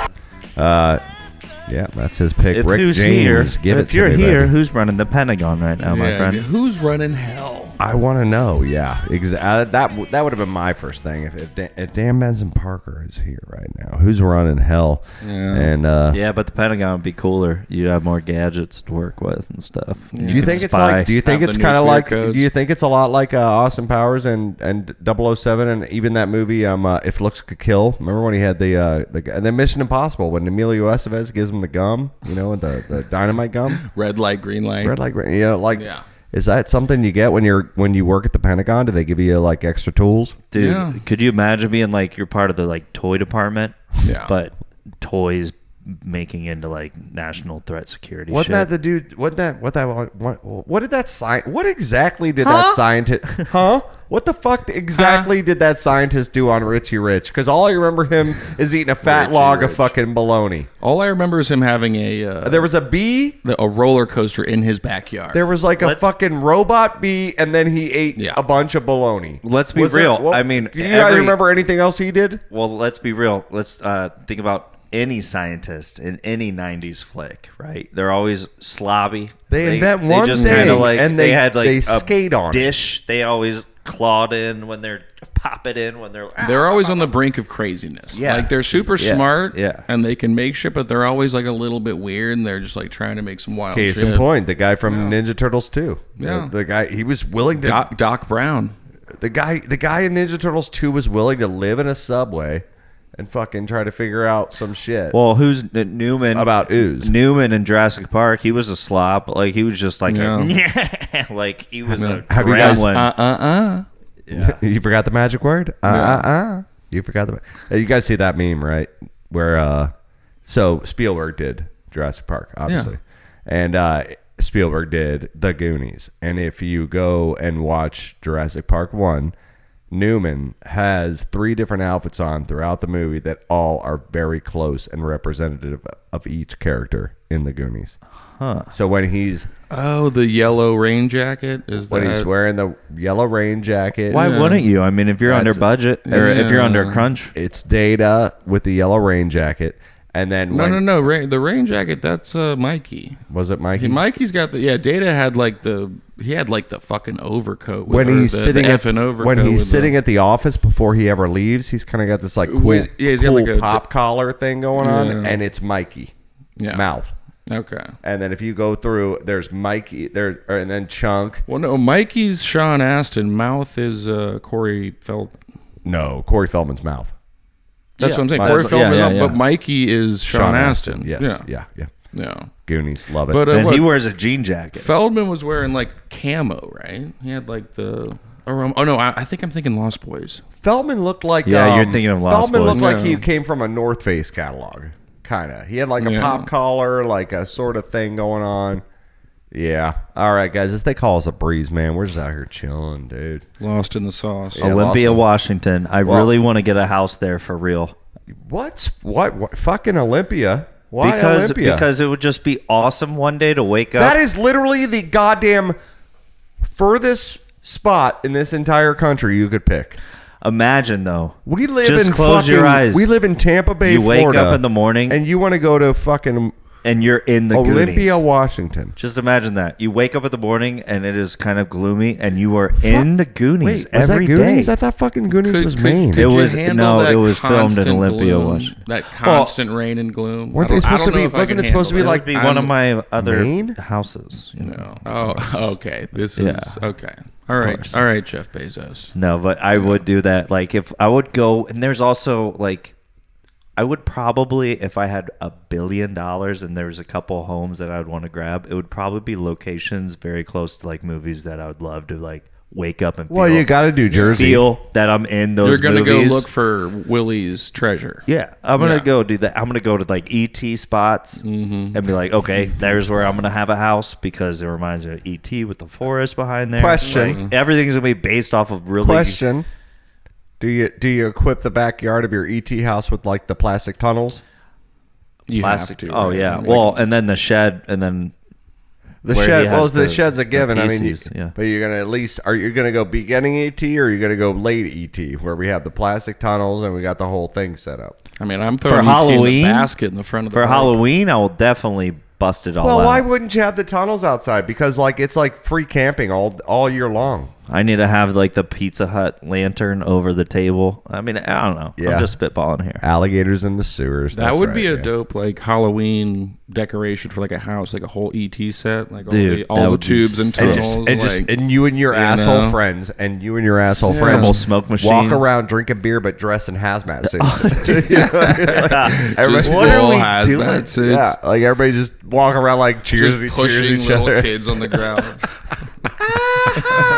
Yeah, that's his pick. If Rick who's James, here, give it if to you're me, here, baby. who's running the Pentagon right now, my Yeah, friend? who's running hell? I want to know. Yeah, that would have been my first thing if Dan Benson Parker is here right now. Who's running hell? Yeah. And Yeah, but the Pentagon would be cooler. You'd have more gadgets to work with and stuff. do you think it's like? Do you think Have it's the kind of nuclear like? codes. Do you think it's a lot like Austin Powers and 007 and even that movie If Looks Could Kill? Remember when he had the and then Mission Impossible when Emilio Estevez gives him the gum, and the dynamite gum, Red light, green light. red like Yeah. Is that something you get when you work at the Pentagon? Do they give you like extra tools? Dude, Yeah. could you imagine being like you're part of the like toy department Yeah. but toys making into like national threat security. Wasn't shit. that the dude? What did that What exactly did that scientist? Huh? What the fuck exactly did that scientist do on Richie Rich? Because all I remember him is eating a fat Richie log of Rich. fucking bologna. All I remember is him having There was a bee. a roller coaster in his backyard. There was like a fucking robot bee, and then he ate Yeah. a bunch of bologna. Let's be Was real. there- I mean, do you guys remember anything else he did? Well, let's be real. Let's think about any scientist in any 90s flick, right? They're always slobby. They invent one just thing, kinda like, and they had like they a skate on it. dish. They always clawed in when they're pop it in when They're always on the brink of craziness. Yeah. Like they're super Yeah. smart, Yeah. and they can make shit, but they're always like a little bit weird, and they're just like trying to make some wild Case shit. in point, the guy from Ninja Turtles 2. Yeah. The guy, he was willing to. Doc Brown. The guy in Ninja Turtles 2 was willing to live in a subway and fucking try to figure out some shit Well, who's Newman? about ooze. Newman in Jurassic Park. He was a slob. Like he was just like like he was a Have you guys- gremlin. You forgot the magic word? You forgot the. You guys see that meme, right? Where so Spielberg did Jurassic Park, obviously, and Spielberg did The Goonies. And if you go and watch Jurassic Park 1, Newman has 3 different outfits on throughout the movie that all are very close and representative of each character in The Goonies. So when he's The yellow rain jacket is when that? he's wearing the yellow rain jacket, Why wouldn't you? I mean, if you're That's- under budget or if you're under crunch, it's Data with the yellow rain jacket, and then No. The rain jacket. That's Mikey. was it Mikey? Mikey's got the Data had like the fucking overcoat with When her, he's the sitting at effing overcoat when he's with sitting at the office before he ever leaves, he's kind of got this like cool, he's got cool like a- pop collar thing going on, Yeah. and it's Mikey Yeah. mouth. Okay. And then if you go through, there's Mikey there, and then Chunk. Well, no, Mikey's Sean Astin. Mouth is Corey Feldman. No, Corey Feldman's mouth. That's what I'm saying. Mike- Corey yeah, Feldman, yeah. but Mikey is Sean Astin. Yes, Yeah. yeah. Goonies, love it. But and what, he wears a jean jacket. Feldman was wearing like camo, right? He had like the. Oh no, I think I'm thinking Lost Boys. Feldman looked like Yeah, you're thinking of Lost Feldman Boys. looked like he Yeah. came from a North Face catalog, kind of. He had like a Yeah. pop collar, like a sort of thing going on. Yeah. All right, guys. As they call us a breeze, man. We're just out here chilling, dude. Lost in the sauce. Yeah. Olympia, awesome. Washington. I Well- really want to get a house there for real. What? Fucking Olympia? Why Because Olympia? because it would just be awesome one day to wake up. that is literally the goddamn furthest spot in this entire country you could pick. Imagine though. We live Just in close fucking, your eyes. We live in Tampa Bay, You wake Florida, up in the morning and you want to go to fucking and you're in the Olympia, Goonies. Washington. Just imagine that. You wake up in the morning and it is kind of gloomy and you are in the Goonies Wait, was every that Goonies? day. I thought fucking Goonies was Maine. It was- you handle no, that it was filmed in constant Olympia, gloom, Washington. That constant rain and gloom. Weren't I they don't- I supposed don't to be- know if I wasn't can it supposed to be handle like It would be one of my other Maine? houses. You know? Oh, okay. This Yeah. is okay. All right, course. all right, Jeff Bezos. No, but I would do that. Like if I would go, and there's also like, I would probably, if I had $1 billion and there was a couple homes that I would want to grab, it would probably be locations very close to like movies that I would love to like wake up and feel, Well, you got to do Jersey. feel that I'm in those You're gonna movies. go look for Willie's treasure. Yeah, I'm gonna Yeah. go do that. I'm gonna go to like ET spots and be like, okay, there's where I'm gonna have a house because it reminds me of ET with the forest behind there. Question. Like, everything's gonna be based off of really. Question: Do you equip the backyard of your ET house with like the plastic tunnels? You Plastic. have to. Oh right? yeah. I mean, well, and then the shed, and then The where shed. he Well, has the shed's a the given. I mean, PCs, yeah. but you're gonna at least are you gonna go beginning ET or are you gonna go late ET where we have the plastic tunnels and we got the whole thing set up? I mean, I'm throwing For ET in the Halloween? basket in the front of the for bike. Halloween, I will definitely bust it all Well, out. why wouldn't you have the tunnels outside? Because like it's like free camping all year long. I need to have like the Pizza Hut lantern over the table. I mean, I don't know. Yeah. I'm just spitballing here. Alligators in the sewers. That that's would right, be a yeah. dope like Halloween decoration for like a house, like a whole ET set, like Dude, all that the would be tubes and sick. And tunnels. and you and your asshole know? friends and you and your asshole Yeah. friends Couple smoke machines. walk around drinking beer but dressed in hazmat suits. just Everybody- What are full we hazmat doing? suits. yeah, like everybody just walk around like cheers, Just cheers pushing each little other. kids on the ground.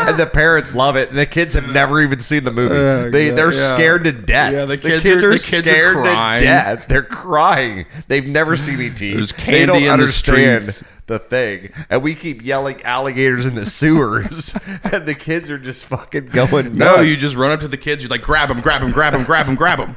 And the parents love it, and the kids have never even seen the movie. They're scared to death. Yeah, the kids are are scared to crying. death. They're crying. They've never seen E.T. There's They candy don't in the understand streets. the thing, and we keep yelling alligators in the sewers, and the kids are just fucking going nuts. No, you just run up to the kids. You're like, grab him, grab him, grab him, grab him, grab him.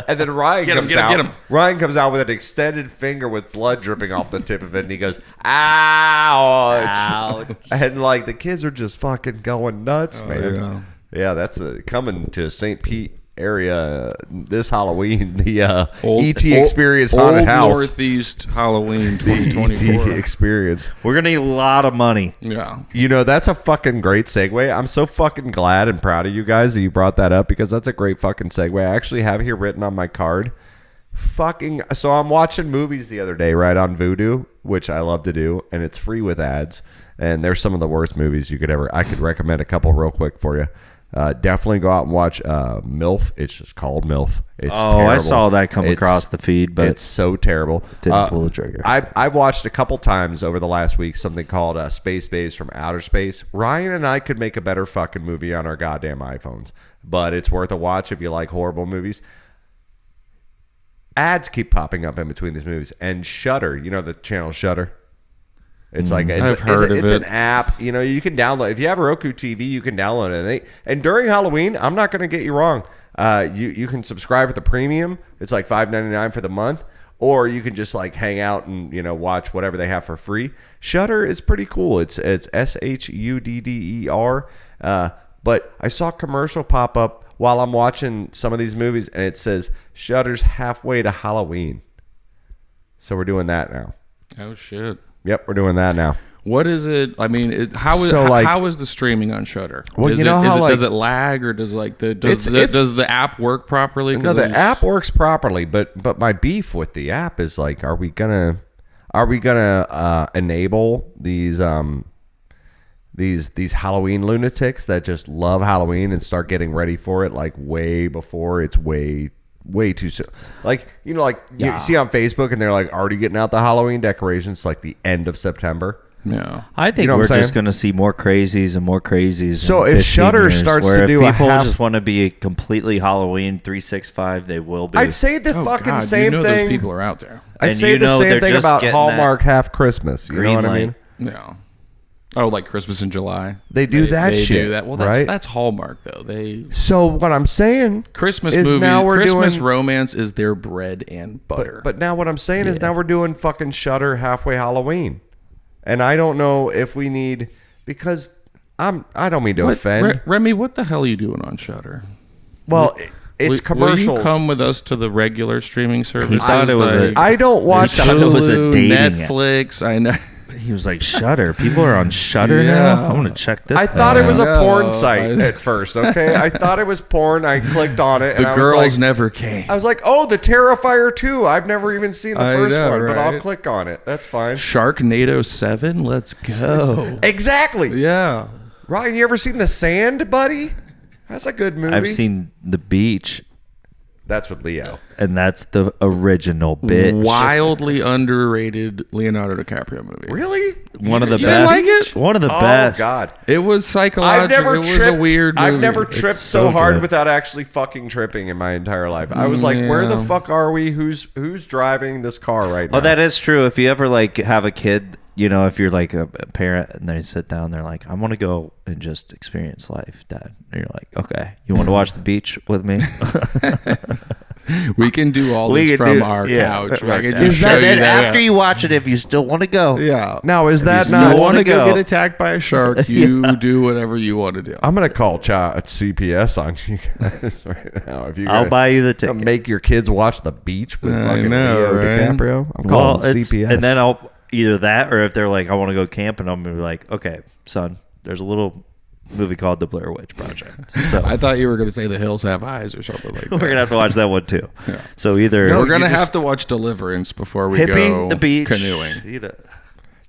And then Ryan Get him, comes get him, out. get him. Ryan comes out with an extended finger with blood dripping off the tip of it, and he goes, "Ouch!" And like the kids are just fucking going nuts, man. Yeah, that's coming to St. Pete area this Halloween. The ET Experience Haunted Old House. Northeast Halloween The 2024. ET Experience. We're gonna need a lot of money. Yeah. You know, that's a fucking great segue. I'm so fucking glad and proud of you guys that you brought that up because that's a great fucking segue. I actually have here written on my card. So I'm watching movies the other day, right, on Vudu, which I love to do, and it's free with ads. And there's some of the worst movies you could ever. I could recommend a couple real quick for you. Definitely go out and watch MILF. It's just called MILF. It's terrible. I saw that come across the feed, but it's so terrible. Didn't pull the trigger. I've watched a couple times over the last week something called Space Babes from Outer Space. Ryan and I could make a better fucking movie on our goddamn iPhones, but it's worth a watch if you like horrible movies. Ads keep popping up in between these movies, and Shudder. You know the channel Shudder. It's like I've heard of it's it. an app. You know, you can download. If you have a Roku TV, you can download it. And during Halloween, I'm not going to get you wrong. You can subscribe with the premium. It's like $5.99 for the month, or you can just like hang out and watch whatever they have for free. Shudder is pretty cool. It's SHUDDER. But I saw a commercial pop up while I'm watching some of these movies, and it says Shudder's halfway to Halloween. So we're doing that now. Oh, shit. Yep, we're doing that now. What is it? I mean, how is the streaming on Shudder? Well, is you know how, does it lag, or does does the app work properly? No, the app works properly, but my beef with the app is like, are we gonna enable these Halloween lunatics that just love Halloween and start getting ready for it like way before it's way too soon? Like, you see on Facebook and they're like already getting out the Halloween decorations like the end of September. Yeah. I think we're just going to see more crazies and more crazies. So in if 15 Shudder years, starts where to if do a people half- just want to be completely Halloween 365, they will be. I'd say the fucking same thing. thing. Those people are out there. I'd And say you the know same they're thing just about getting Hallmark half Christmas. You know green what I light. mean? Yeah. Oh, like Christmas in July. They do that they shit, do that. Well, right? that's Hallmark though. So what I'm saying, Christmas is movie, now we're Christmas doing, romance is their bread and butter. But now what I'm saying is now we're doing fucking Shudder halfway Halloween, and I don't know if we need, because I don't mean to offend. Remy, what the hell are you doing on Shudder? Well, it's commercials. Will you come with us to the regular streaming service? thought it was I don't watch. He thought it was a dating app. Netflix. I know. He was like, Shudder. People are on Shudder now. I want to check this. I thought it was a No, porn site at first. Okay, I thought it was porn. I clicked on it. And The I girls was like, never came. I was like, oh, the Terrifier 2. I've never even seen the I first know, one, but I'll right? click on it. That's fine. Sharknado 7. Let's go. Exactly. Yeah. Ryan, you ever seen The Sand, buddy? That's a good movie. I've seen The Beach, That's with Leo. and that's the original bitch. Wildly underrated Leonardo DiCaprio movie. Really? One of the You best. like it? One of the Oh best. God. It was psychological. I've never it was tripped. a weird movie. I've never tripped It's so hard good. without actually fucking tripping in my entire life. I was like, where the Yeah. fuck are we? Who's driving this car right now? Oh, that is true. If you ever like have a kid, if you're like a parent and they sit down, they're like, I want to go and just experience life, Dad. And you're like, okay, you want to watch the beach with me? We can do all We this can from do- our yeah, couch. right I can now. just show you Then that. after you watch it, if you still want to go, Yeah. Now, is that Still not? want to go. go get attacked by a shark? You do whatever you want to do. I'm gonna call CPS on you guys right now. If you I'll buy you the gonna ticket. make your kids watch the beach with I fucking know, Leo right? DiCaprio, I'm Well, calling it's, CPS. and then I'll either that or if they're like, I want to go camping, I'm gonna be like, okay, son, there's a little movie called The Blair Witch Project. So I thought you were going to say The Hills Have Eyes or something like that. we're gonna have to watch that one too. Yeah. So either No, We're going to you just- have to watch Deliverance before we hippie, go the beach, canoeing.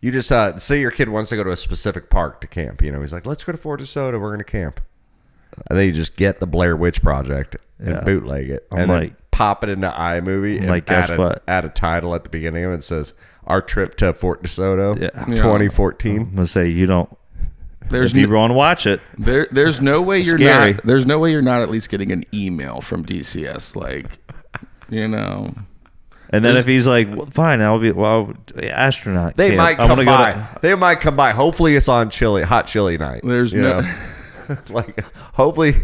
you just say your kid wants to go to a specific park to camp. He's like, let's go to Fort DeSoto. We're gonna camp. And then you just get the Blair Witch Project and Yeah. bootleg it, I'm and then like- pop it into iMovie and like, guess add what? add a title at the beginning of it that says "Our Trip to Fort DeSoto, Yeah. 2014." I'm gonna say you don't There's if you want to watch it. there's no way you're Scary. not. There's no way you're not at least getting an email from DCS. Like, you know. And then if he's like, well, fine, I'll be astronaut. They camp. might I'm come gonna go by. to- They might come by. Hopefully, it's on hot chili night. There's You no. know? Like, hopefully,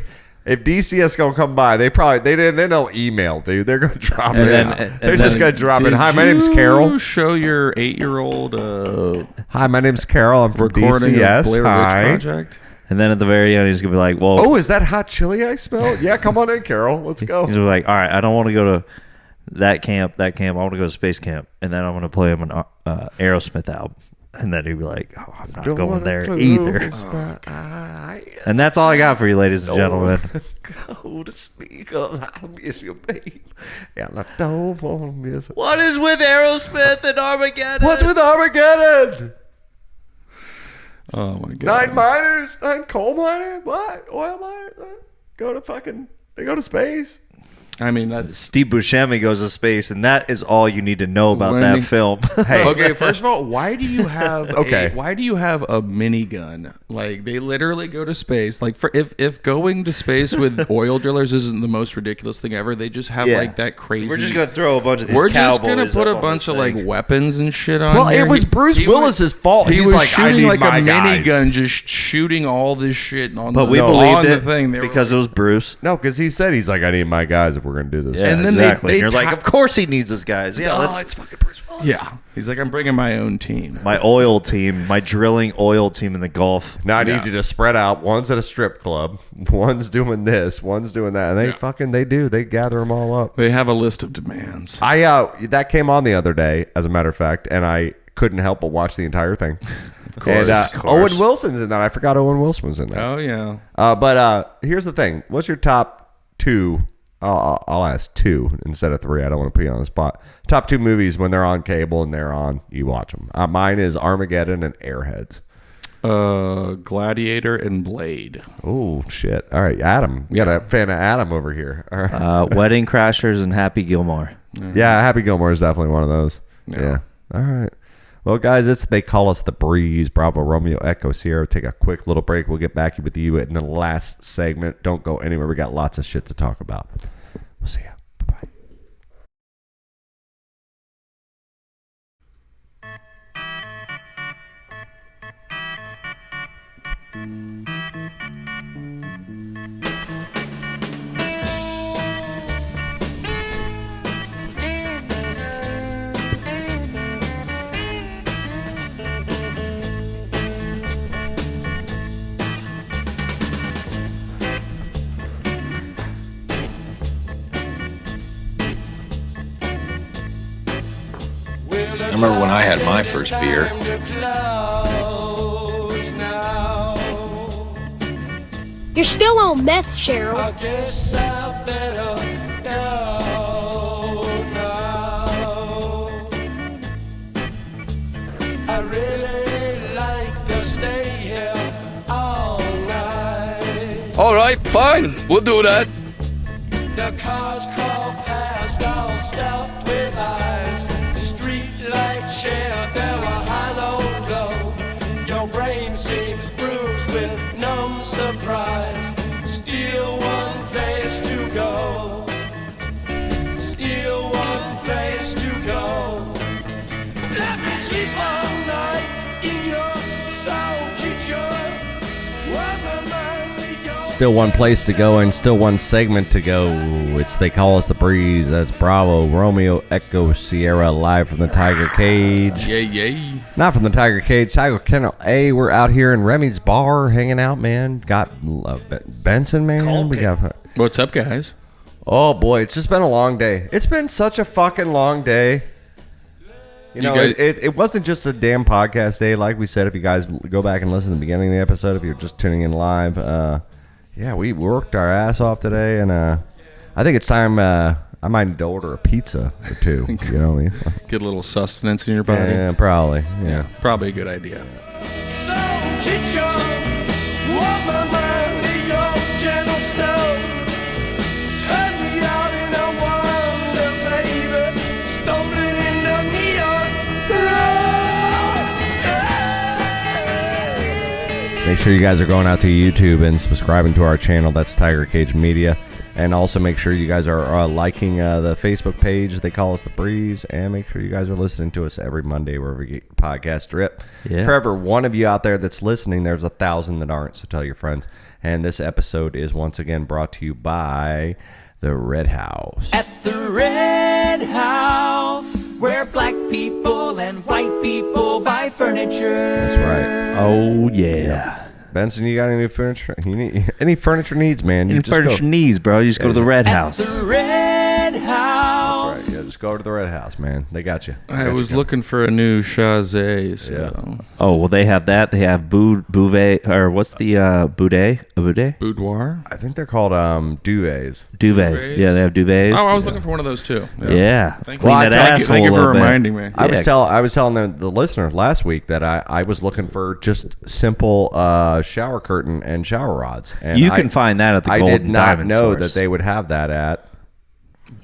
if DCS gonna come by, they don't email, dude. They're gonna drop And it. then- in. and They're just then- gonna drop it. Did Hi, my name's you Carol. Show your 8-year-old Hi, my name's Carol. I'm from recording DCS. of Blair Witch Hi. Project. And then at the very end, he's gonna be like, well, Oh, is that hot chili I smell? Yeah, come on in, Carol. Let's go. he's gonna be like, all right, I don't want to go to that camp. I want to go to space camp, and then I'm gonna play him an Aerosmith album. And then he'd be like, oh, I'm not going there either. And that's all I got for you, ladies and gentlemen. Go to speak of I miss you, babe. And I don't want to miss it. What is with Aerosmith and Armageddon? What's with Armageddon? Oh my god. 9 miners, 9 coal miners, what? Oil miners? They go to space. I mean, that's Steve Buscemi goes to space, and that is all you need to know about When that he- film. Hey. okay. First of all, why do you have Okay. why do you have a minigun? Like, they literally go to space. Like, for if going to space with oil drillers isn't the most ridiculous thing ever, they just have Yeah. like that crazy. We're just gonna throw a bunch of these We're just cowboys gonna put up a on bunch this of like thing. weapons and shit on. Well, here. it was Bruce Willis's fault. He He's was like, I shooting need like my a guys. minigun, just shooting all this shit on. But we on believed the it thing They were because it was Bruce. No, because he said he's like, I need my guys if we're gonna do this. Yeah, And then exactly. they And you're like, ti- of course he needs those guys. Yeah, let's fucking Bruce Willis. Yeah, he's like, I'm bringing my own team. my oil team, my drilling oil team in the Gulf. Now I need you to spread out. One's at a strip club. One's doing this. One's doing that. And they They gather them all up. They have a list of demands. That came on the other day, as a matter of fact, and I couldn't help but watch the entire thing. course, And of course. Owen Wilson's in that. I forgot Owen Wilson was in that. Oh yeah. But here's the thing. What's your top 2? I'll ask 2 instead of 3. I don't want to put you on the spot. Top 2 movies when they're on cable and they're on, you watch them. Mine is Armageddon and Airheads. Gladiator and Blade. Oh, shit. All right, Adam. We got a fan of Adam over here. All right. Wedding Crashers and Happy Gilmore. Yeah, Happy Gilmore is definitely one of those. Yeah. Yeah. All right. Well, guys, they call us the Breeze. Bravo, Romeo, Echo, Sierra. Take a quick little break. We'll get back with you in the last segment. Don't go anywhere. We got lots of shit to talk about. We'll see ya. Bye-bye. I remember when I had my first beer. You're still on meth, Cheryl. All right, fine. We'll do that. The cars crawl past, all stuffed with eyes. The street lights share their hollow glow. Your brain seems bruised with numb surprise. Still one place to go. Still one place to go. Let me sleep all night in your soul kitchen. What my mind be your Still one place to go and still one segment to go. They call us the Breeze. That's Bravo, Romeo, Echo, Sierra, live from the Tiger Cage. Yay, yay. Not from the Tiger Cage, Tiger Kennel A. We're out here in Remy's bar hanging out, man. Got Benson, man. We got. What's up, guys? Oh boy, it's just been a long day. It's been such a fucking long day. You know, guys- it wasn't just a damn podcast day, like we said. If you guys go back and listen to the beginning of the episode, if you're just tuning in live, yeah, we worked our ass off today, and I think it's time. I might need to order a pizza or two. You know what I mean? Get a little sustenance in your body. Yeah, probably. Yeah. Probably a good idea. soul kitchen. What my mind be your gentle snow. Turn me out in a wonder, baby. Stumbling in the neon. Make sure you guys are going out to YouTube and subscribing to our channel. That's Tiger Cage Media. And also make sure you guys are liking the Facebook page. They call us The Breeze. And make sure you guys are listening to us every Monday wherever you get your podcast drip. Yeah. For every one of you out there that's listening, there's 1,000 that aren't. So tell your friends. And this episode is once again brought to you by The Red House. At the Red House, where black people and white people buy furniture. That's right. Oh, yeah. Benson, you got any furniture? You need any furniture needs, man? You Any just furniture needs, bro. You just go to the Red House. At the Red House. That's right. Yeah, just go over to the Red House, man. They got you. I was looking for a new Chazé. So. Oh, well, they have that. They have Bouvet, or what's the Boudet? A Boudet? Boudoir? I think they're called duvets. Duvets. Yeah, they have duvets. Oh, I was looking for one of those too. Yeah. Thank Clean you. that Thank you asshole for a little bit. reminding me. I was telling the listeners last week that I was looking for just simple shower curtain and shower rods. And You can find that at the I Golden did not Diamond know Source. that they would have that at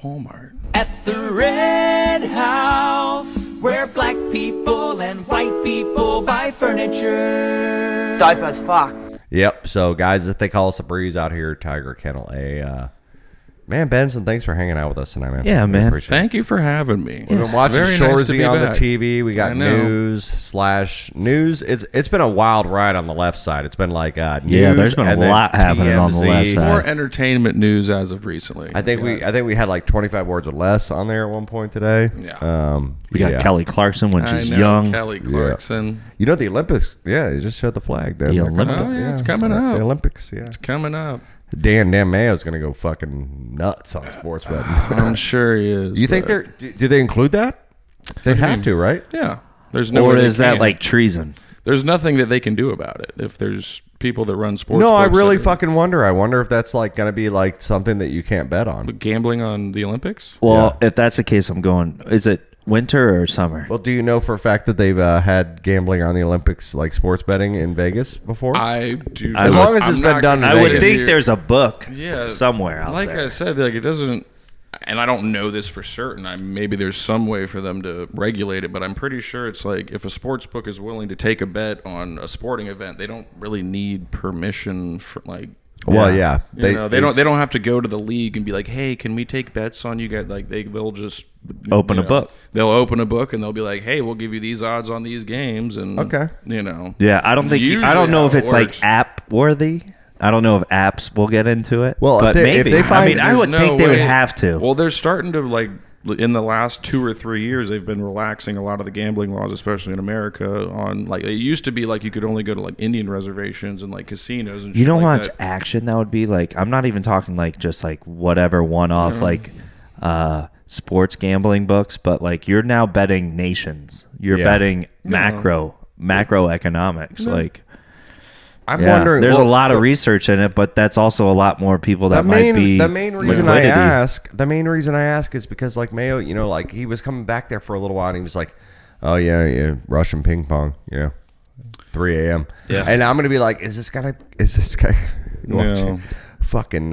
Walmart. At the Red House, where black people and white people buy furniture. Dope as fuck. Yep. So guys, if they call us a breeze out here, Tiger Kennel A. Man, Benson, thanks for hanging out with us tonight, man. Yeah, We man. appreciate it. Thank you for having me. We've been watching Very nice to be Shoresy on the back. TV. We got I know. news. It's been a wild ride on the left side. It's been like news. Yeah, there's been a and then lot happening on the TMZ. left side. More entertainment news as of recently. I think we had like 25 words or less on there at one point today. Yeah. We got yeah. Kelly Clarkson when she's I know, young. Kelly Clarkson. You know the Olympics? Yeah, they just showed the flag. They're coming up. Olympics. Oh, yeah, it's coming up. The Olympics. Yeah. It's coming up. Dan Mayo's gonna go fucking nuts on sports betting. I'm sure he is. You think but- do they include that? They have to, right? Yeah. There's no Or way they is that can't. like treason? There's nothing that they can do about it if there's people that run sports. No, I books really that are fucking wonder. I wonder if that's like gonna be like something that you can't bet on. gambling on the Olympics. Well, if that's the case, I'm going. Is it winter or summer? Well, do you know for a fact that they've had gambling on the Olympics, like sports betting in Vegas before? I do. As long as it's I'm been not done in gonna I Vegas. would sit think here- there's a book Yeah, somewhere out like there. I said, like it doesn't, and I don't know this for certain. Maybe there's some way for them to regulate it, but I'm pretty sure it's like if a sports book is willing to take a bet on a sporting event, they don't really need permission for like. Well, yeah, They don't have to go to the league and be like, "Hey, can we take bets on you guys?" Like they'll just Open a book. They'll open a book and they'll be like, "Hey, we'll give you these odds on these games." And Okay. Yeah, I don't think. I don't Usually know how if it it's like works. app worthy. I don't know if apps will get into it. Well, if but they- if maybe. they find- I mean, I There's would no think they would way- have to. Well, they're starting to like in the last 2 or 3 years, they've been relaxing a lot of the gambling laws, especially in America. On like it used to be like you could only go to like Indian reservations and like casinos and. You shit know like how much that. action that would be? Like, I'm not even talking like just like whatever one-off like sports gambling books, but like you're now betting nations. You're Yeah. betting macroeconomics. Like, I'm yeah, wondering. there's well, a lot of the- research in it, but that's also a lot more people that might be. the main reason liquidity. I ask is because like Mayo, you know, like he was coming back there for a little while and he was like, "Oh yeah, Russian ping pong, 3 a.m." Yeah. And I'm gonna be like, is this guy watching fucking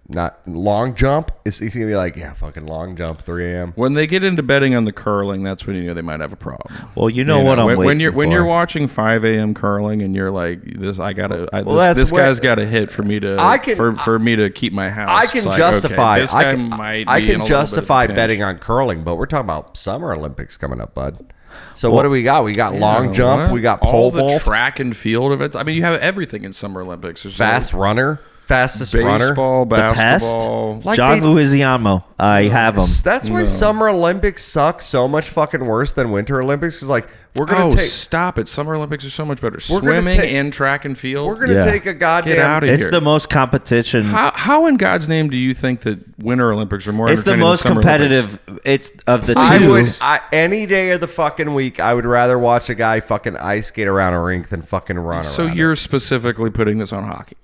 not long jump? Is he gonna be like, yeah, fucking long jump, 3 a.m.? When they get into betting on the curling, that's when you know they might have a problem. Well, you know what I'm when waiting when you're for. watching 5 a.m. curling and you're like this, that's this where- guy's got to hit for me to for me to keep my house. I can It's like, justify. okay, this I guy can, might I be in a can little bit of a justify pinch. betting on curling, but we're talking about Summer Olympics coming up, bud. So what do we got? We got long You know jump. what? We got all pole the vault, track and field events. I mean, you have everything in Summer Olympics. There's fast runner, fastest runner. baseball, The pest? basketball. Like John they- Louisiano. I have him. That's why Summer Olympics suck so much fucking worse than Winter Olympics. Because like we're gonna Oh, take stop it! Summer Olympics are so much better. We're gonna Swimming take- and track and field. we're gonna Yeah. take a goddamn. Get out of It's here. the most competition. How in God's name do you think that Winter Olympics are more? It's the entertaining than most Summer competitive. Olympics? It's of the two. Any day of the fucking week, I would rather watch a guy fucking ice skate around a rink than fucking run So around. you're specifically putting this on hockey.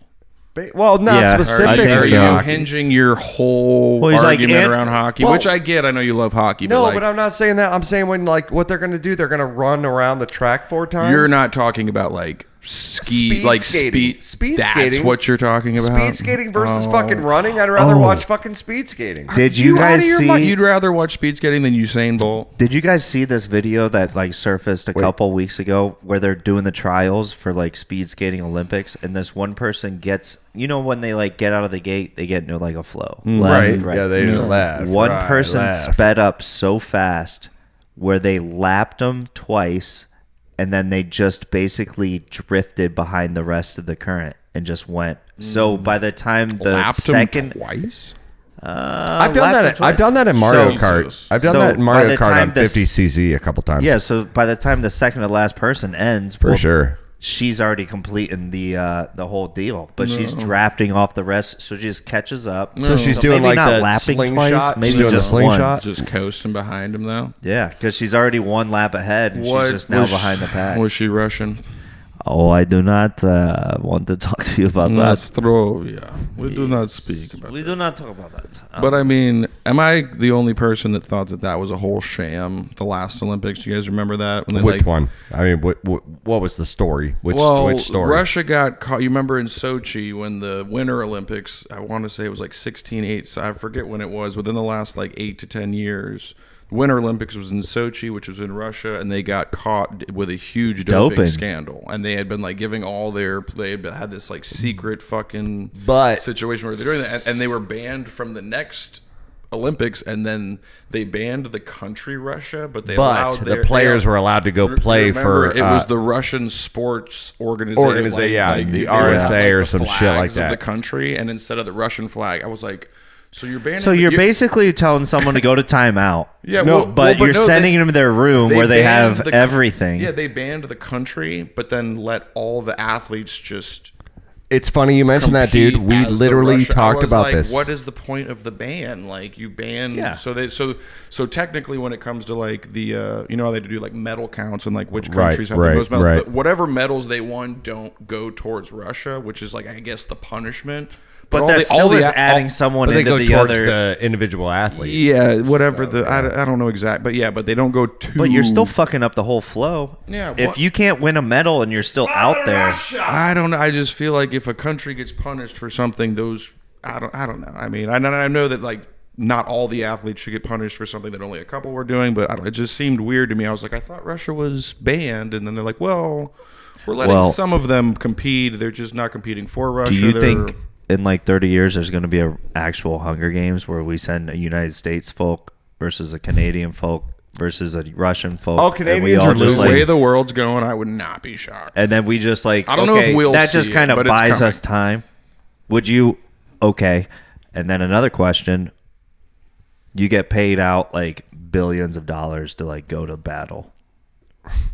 Well, not Yeah, specifically. I think Are so. you hockey. hinging your whole Well, he's like, argument and- around hockey? Well- which I get. I know you love hockey. No, but, but I'm not saying that. I'm saying when like what they're gonna do, they're gonna run around the track 4 times. you're not talking about like Speed skating. Speed that's skating. what you're talking about. Speed skating versus fucking running. I'd rather watch fucking speed skating. Did you guys see? You'd rather watch speed skating than Usain Bolt? Did you guys see this video that like surfaced a couple weeks ago where they're doing the trials for like speed skating Olympics, and this one person gets, when they like get out of the gate, they get into like a flow. Right. Yeah, they do left. One person sped up so fast where they lapped them twice, and then they just basically drifted behind the rest of the current and just went. So by the time the Lapped second him twice? I've done that in Mario Kart. I've done that in Mario Kart on 50cc a couple times. Yeah, so by the time the second to last person ends, for sure, she's already completing the whole deal, but she's drafting off the rest, so she just catches up. So she's doing maybe like not the lapping slingshot. twice, maybe doing just the slingshot. once. Just coasting behind him though. Yeah, because she's already one lap ahead, and she's just now behind the pack. Was she Russian? Oh, I do not want to talk to you about that. Nostrovia. We do not speak about We that. do not talk about that. But I mean, am I the only person that thought that was a whole sham? The last Olympics, do you guys remember that? When they, Which one? I mean, what was the story? Which story? Russia got caught. You remember in Sochi when the Winter Olympics? I want to say it was like 16-8. So I forget when it was. Within the last like 8 to 10 years. Winter Olympics was in Sochi, which was in Russia, and they got caught with a huge doping scandal. And they had been like giving all they had this like secret fucking situation where they're doing that, and they were banned from the next Olympics, and then they banned the country Russia, but allowed the players were allowed to go play for. It was the Russian sports organization, the RSA or some shit like that. Of the country, and instead of the Russian flag, I was like. So you're banning. So you're basically telling someone to go to timeout. Yeah, but you're sending them to their room where they have everything. Yeah, they banned the country, but then let all the athletes just. It's funny you mentioned that, dude. We literally talked about this. What is the point of the ban? Like you ban. Yeah. So technically, when it comes to like the how they do like medal counts and like which countries have the most medals, whatever medals they won don't go towards Russia, which is like I guess the punishment. But that still is adding someone into the other the individual athlete. Yeah, whatever I don't know exactly, but they don't go to. But you're still fucking up the whole flow. Yeah, if you can't win a medal and you're still out there, I don't know. I just feel like if a country gets punished for something, I don't know. I mean, I know that like not all the athletes should get punished for something that only a couple were doing, but it just seemed weird to me. I was like, I thought Russia was banned, and then they're like, well, we're letting some of them compete. They're just not competing for Russia. Do you think? In like 30 years, there's going to be a actual Hunger Games where we send a United States folk versus a Canadian folk versus a Russian folk. Oh, Canadians are the way the world's going. I would not be shocked. And then we just like I don't know if we'll that see just kind of buys us time. Would you? Okay. And then another question: you get paid out like billions of dollars to like go to battle.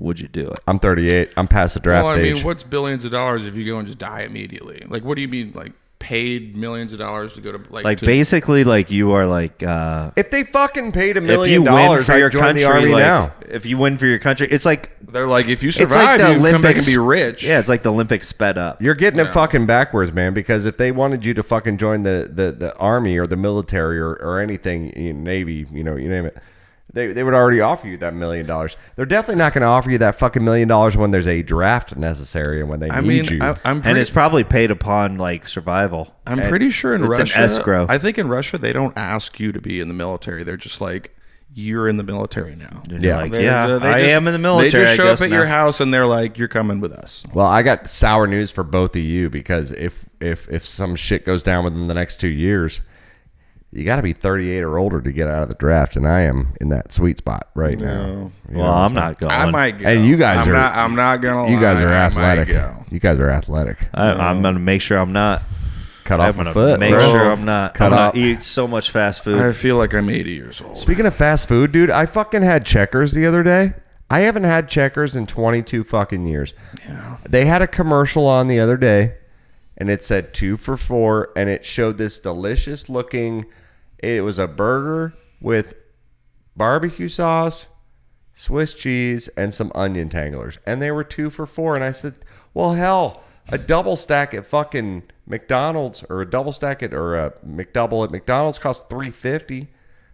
Would you do it? I'm 38. I'm past the draft age. Well, what's billions of dollars if you go and just die immediately? Like, what do you mean, like? Paid millions of dollars to go to basically like you are like if they fucking paid $1 million, I'd join the army now. If you win for your country, it's like they're like if you survive, you come back and be rich. Yeah, it's like the Olympics sped up. You're getting it fucking backwards, man. Because if they wanted you to fucking join the army or the military or anything, Navy, you name it. They would already offer you that $1 million. They're definitely not going to offer you that fucking $1 million when there's a draft necessary and when they need you. And it's probably paid upon like survival. I'm pretty sure in Russia, an escrow. I think in Russia they don't ask you to be in the military. They're just like, you're in the military now. Yeah, like, I am in the military. They just show up at your house and they're like, you're coming with us. Well, I got sour news for both of you because if some shit goes down within the next 2 years. You got to be 38 or older to get out of the draft, and I am in that sweet spot right now. Well, I'm not going. I might go. And you guys I'm not gonna. You guys are lie. athletic. You guys are athletic. I'm gonna make sure I'm not. Cut off a foot. Make sure I'm not. Cut I'm off. not eat so much fast food. I feel like I'm 80 years old. Speaking of fast food, dude, I fucking had Checkers the other day. I haven't had Checkers in 22 fucking years. Yeah. They had a commercial on the other day, and it said 2 for $4, and it showed this delicious looking. It was a burger with barbecue sauce, Swiss cheese, and some onion tanglers. And they were 2 for $4. And I said, well, hell, a double stack at fucking McDonald's or a double stack at or a McDouble at McDonald's costs $3.50.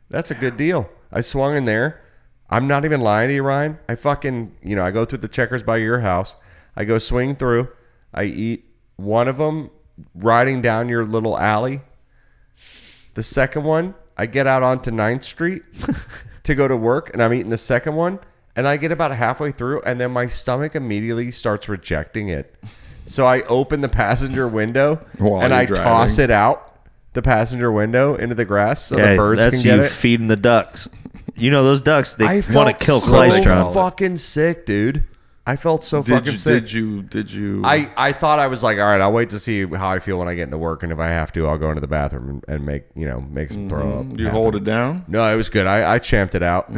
That's a good deal. I swung in there. I'm not even lying to you, Ryan. I fucking, I go through the Checkers by your house. I go swing through. I eat one of them riding down your little alley. The second one, I get out onto 9th Street to go to work, and I'm eating the second one, and I get about halfway through, and then my stomach immediately starts rejecting it. So I open the passenger window, and I toss it out the passenger window into the grass so the birds can get it. That's you feeding the ducks. You know those ducks, they I want to kill so cholesterol. fucking sick, dude. I felt so fucking sick. Did you? I thought I was like, all right, I'll wait to see how I feel when I get into work, and if I have to, I'll go into the bathroom and make some throw up. You hold it down? No, it was good. I champed it out,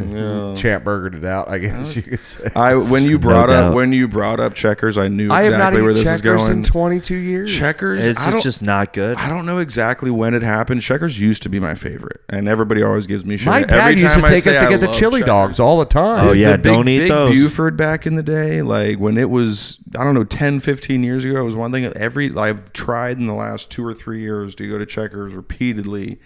champ burgered it out. I guess you could say. When you brought up Checkers, I knew exactly where this is going. I have not eaten Checkers in 22 years. Checkers, it's just not good. I don't know exactly when it happened. Checkers used to be my favorite, and everybody always gives me shit. My dad used to take us to get the chili dogs all the time. Oh yeah, don't eat big those. Buford back in the day, like when it was, I don't know, 10, 15 years ago, it was one thing. I've tried in the last 2 or 3 years to go to Checkers repeatedly.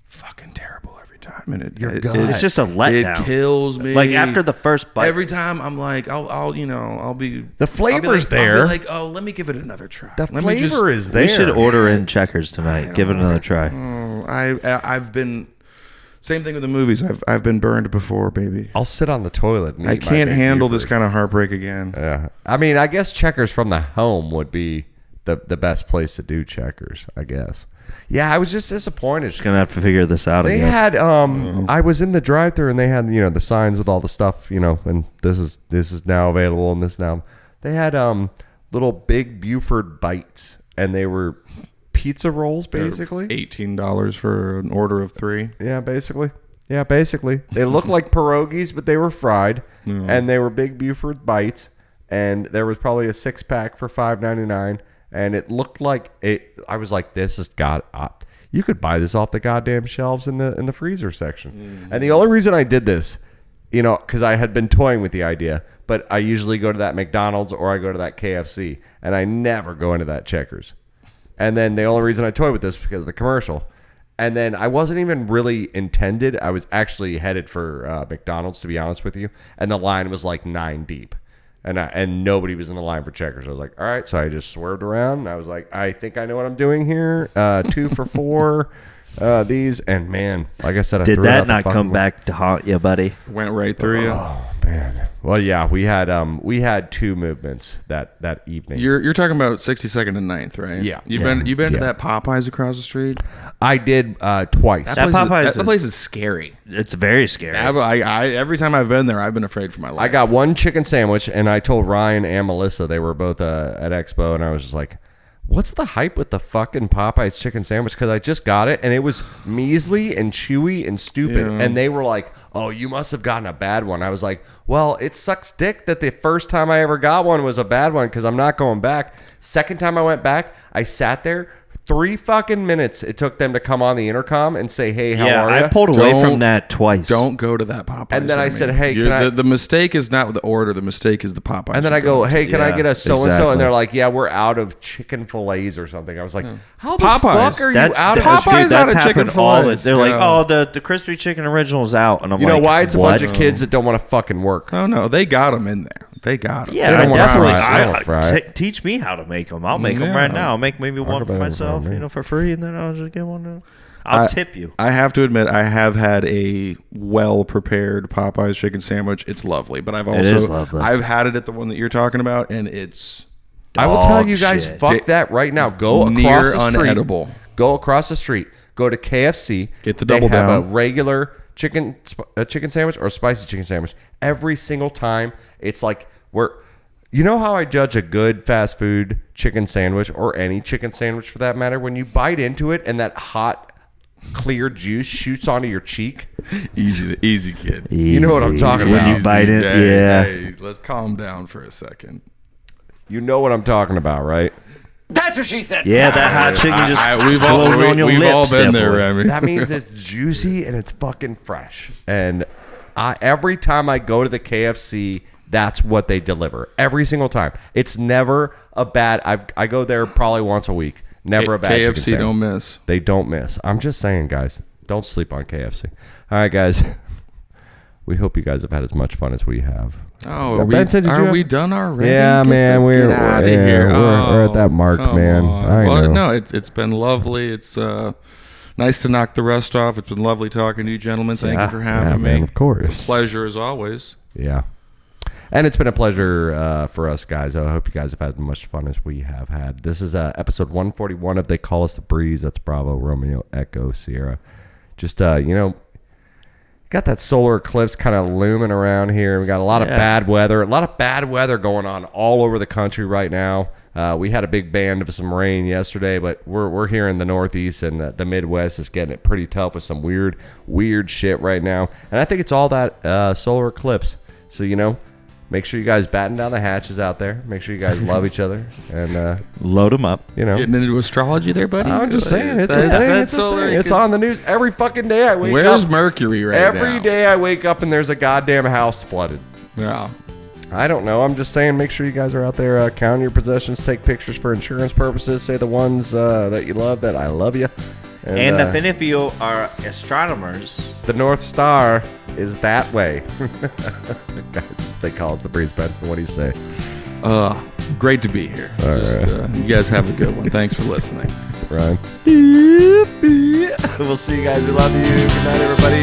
Fucking terrible every time, and it's just a letdown. It kills me. Like after the first bite, every time I'm like, I'll be the flavor's there. I'll be like, oh, let me give it another try. The flavor is there. We should order in Checkers tonight. Give it another try. I've been. Same thing with the movies. I've been burned before, baby. I'll sit on the toilet. And I can't handle this kind of heartbreak again. Yeah, I mean, I guess Checkers from the home would be the best place to do Checkers, I guess. Yeah, I was just disappointed. Just gonna have to figure this out. They had I was in the drive-thru and they had the signs with all the stuff, and this is now available and this now. They had little big Buford bites, and they were pizza rolls, basically. $18 for an order of 3. Yeah, basically. They looked like pierogies, but they were fried, and they were big Buford bites, and there was probably a 6-pack for $5.99, and it looked like it. I was like, this has got. You could buy this off the goddamn shelves in the freezer section. And the only reason I did this, because I had been toying with the idea, but I usually go to that McDonald's or I go to that KFC, and I never go into that Checkers. And then the only reason I toy with this is because of the commercial. And then I wasn't even really intended. I was actually headed for McDonald's, to be honest with you. And the line was like 9 deep. And nobody was in the line for Checkers. I was like, all right. So I just swerved around. And I was like, I think I know what I'm doing here. 2 for $4. These. And man, like I said, I did threw that it out not come back to haunt you, buddy? Went right through you. Oh, man. Well, yeah, we had 2 movements that evening. You're talking about 62nd and 9th, right? Yeah. You've been to that Popeyes across the street? I did twice. That place is scary. It's very scary. I every time I've been there, I've been afraid for my life. I got one chicken sandwich, and I told Ryan and Melissa, they were both at Expo, and I was just like, what's the hype with the fucking Popeyes chicken sandwich? Because I just got it, and it was measly and chewy and stupid. Yeah. And they were like, oh, you must have gotten a bad one. I was like, well, it sucks dick that the first time I ever got one was a bad one because I'm not going back. Second time I went back, I sat there. 3 fucking minutes it took them to come on the intercom and say, hey, how are you? I pulled away from that twice. Don't go to that Popeyes. And then I said, hey, can I... The mistake is not the order. The mistake is the Popeyes. And then I go, hey, can I get a so-and-so? Exactly. And they're like, yeah, we're out of chicken fillets or something. I was like, how the fuck are you out of Popeyes out of chicken fillets? They're like, oh, the crispy chicken original is out. And I'm like, you know why? It's a bunch of kids that don't want to fucking work. Oh, no. They got them in there. They got them. Yeah, definitely. Teach me how to make them. I'll make them right now. I'll make maybe one for myself, for free, and then I'll just get one. I'll tip you. I have to admit, I have had a well-prepared Popeyes chicken sandwich. It's lovely, but I've had it at the one that you're talking about, and it's. I will tell you guys, fuck that right now. Go across the street. Unedible. Go across the street. Go to KFC. Get the double down. They have a regular chicken sandwich or a spicy chicken sandwich. Every single time, it's like you know how I judge a good fast food chicken sandwich or any chicken sandwich for that matter? When you bite into it and that hot, clear juice shoots onto your cheek. Easy, kid. Easy. You know what I'm talking about. When you bite it, Hey, let's calm down for a second. You know what I'm talking about, right? That's what she said. Yeah, that hot chicken just we've all been there, Remy. That means it's juicy and it's fucking fresh. And every time I go to the KFC, that's what they deliver. Every single time. It's never a bad. I go there probably once a week. Never a bad chicken KFC sandwich. don't miss. They don't miss. I'm just saying, guys. Don't sleep on KFC. All right, guys. we hope you guys have had as much fun as we have. Oh, Benson, are we done already? Yeah, man, we're out of here. We're at that mark, man. Well, no, it's been lovely. It's nice to knock the rust off. It's been lovely talking to you, gentlemen. Thank you for having me. Man, of course. It's a pleasure as always. Yeah. And it's been a pleasure for us, guys. I hope you guys have had as much fun as we have had. This is episode 141 of They Call Us the Breeze. That's Bravo, Romeo, Echo, Sierra. Just, got that solar eclipse kind of looming around here. We got a lot of bad weather. A lot of bad weather going on all over the country right now. We had a big band of some rain yesterday, but we're here in the Northeast, and the Midwest is getting it pretty tough with some weird shit right now. And I think it's all that solar eclipse. So, make sure you guys batten down the hatches out there. Make sure you guys love each other and load them up. Getting into astrology there, buddy. I'm just saying, it's a thing. It's on the news every fucking day. I wake up. Where's Mercury right now? Every day I wake up and there's a goddamn house flooded. Yeah. I don't know. I'm just saying, make sure you guys are out there counting your possessions, take pictures for insurance purposes, say the ones that you love that I love you. And if any of you are astronomers, the North Star is that way. Guys, they call us the Breeze, Benson. What do you say? Great to be here. Right. You guys have a good one. Thanks for listening. Ryan. We'll see you guys. We love you. Good night, everybody.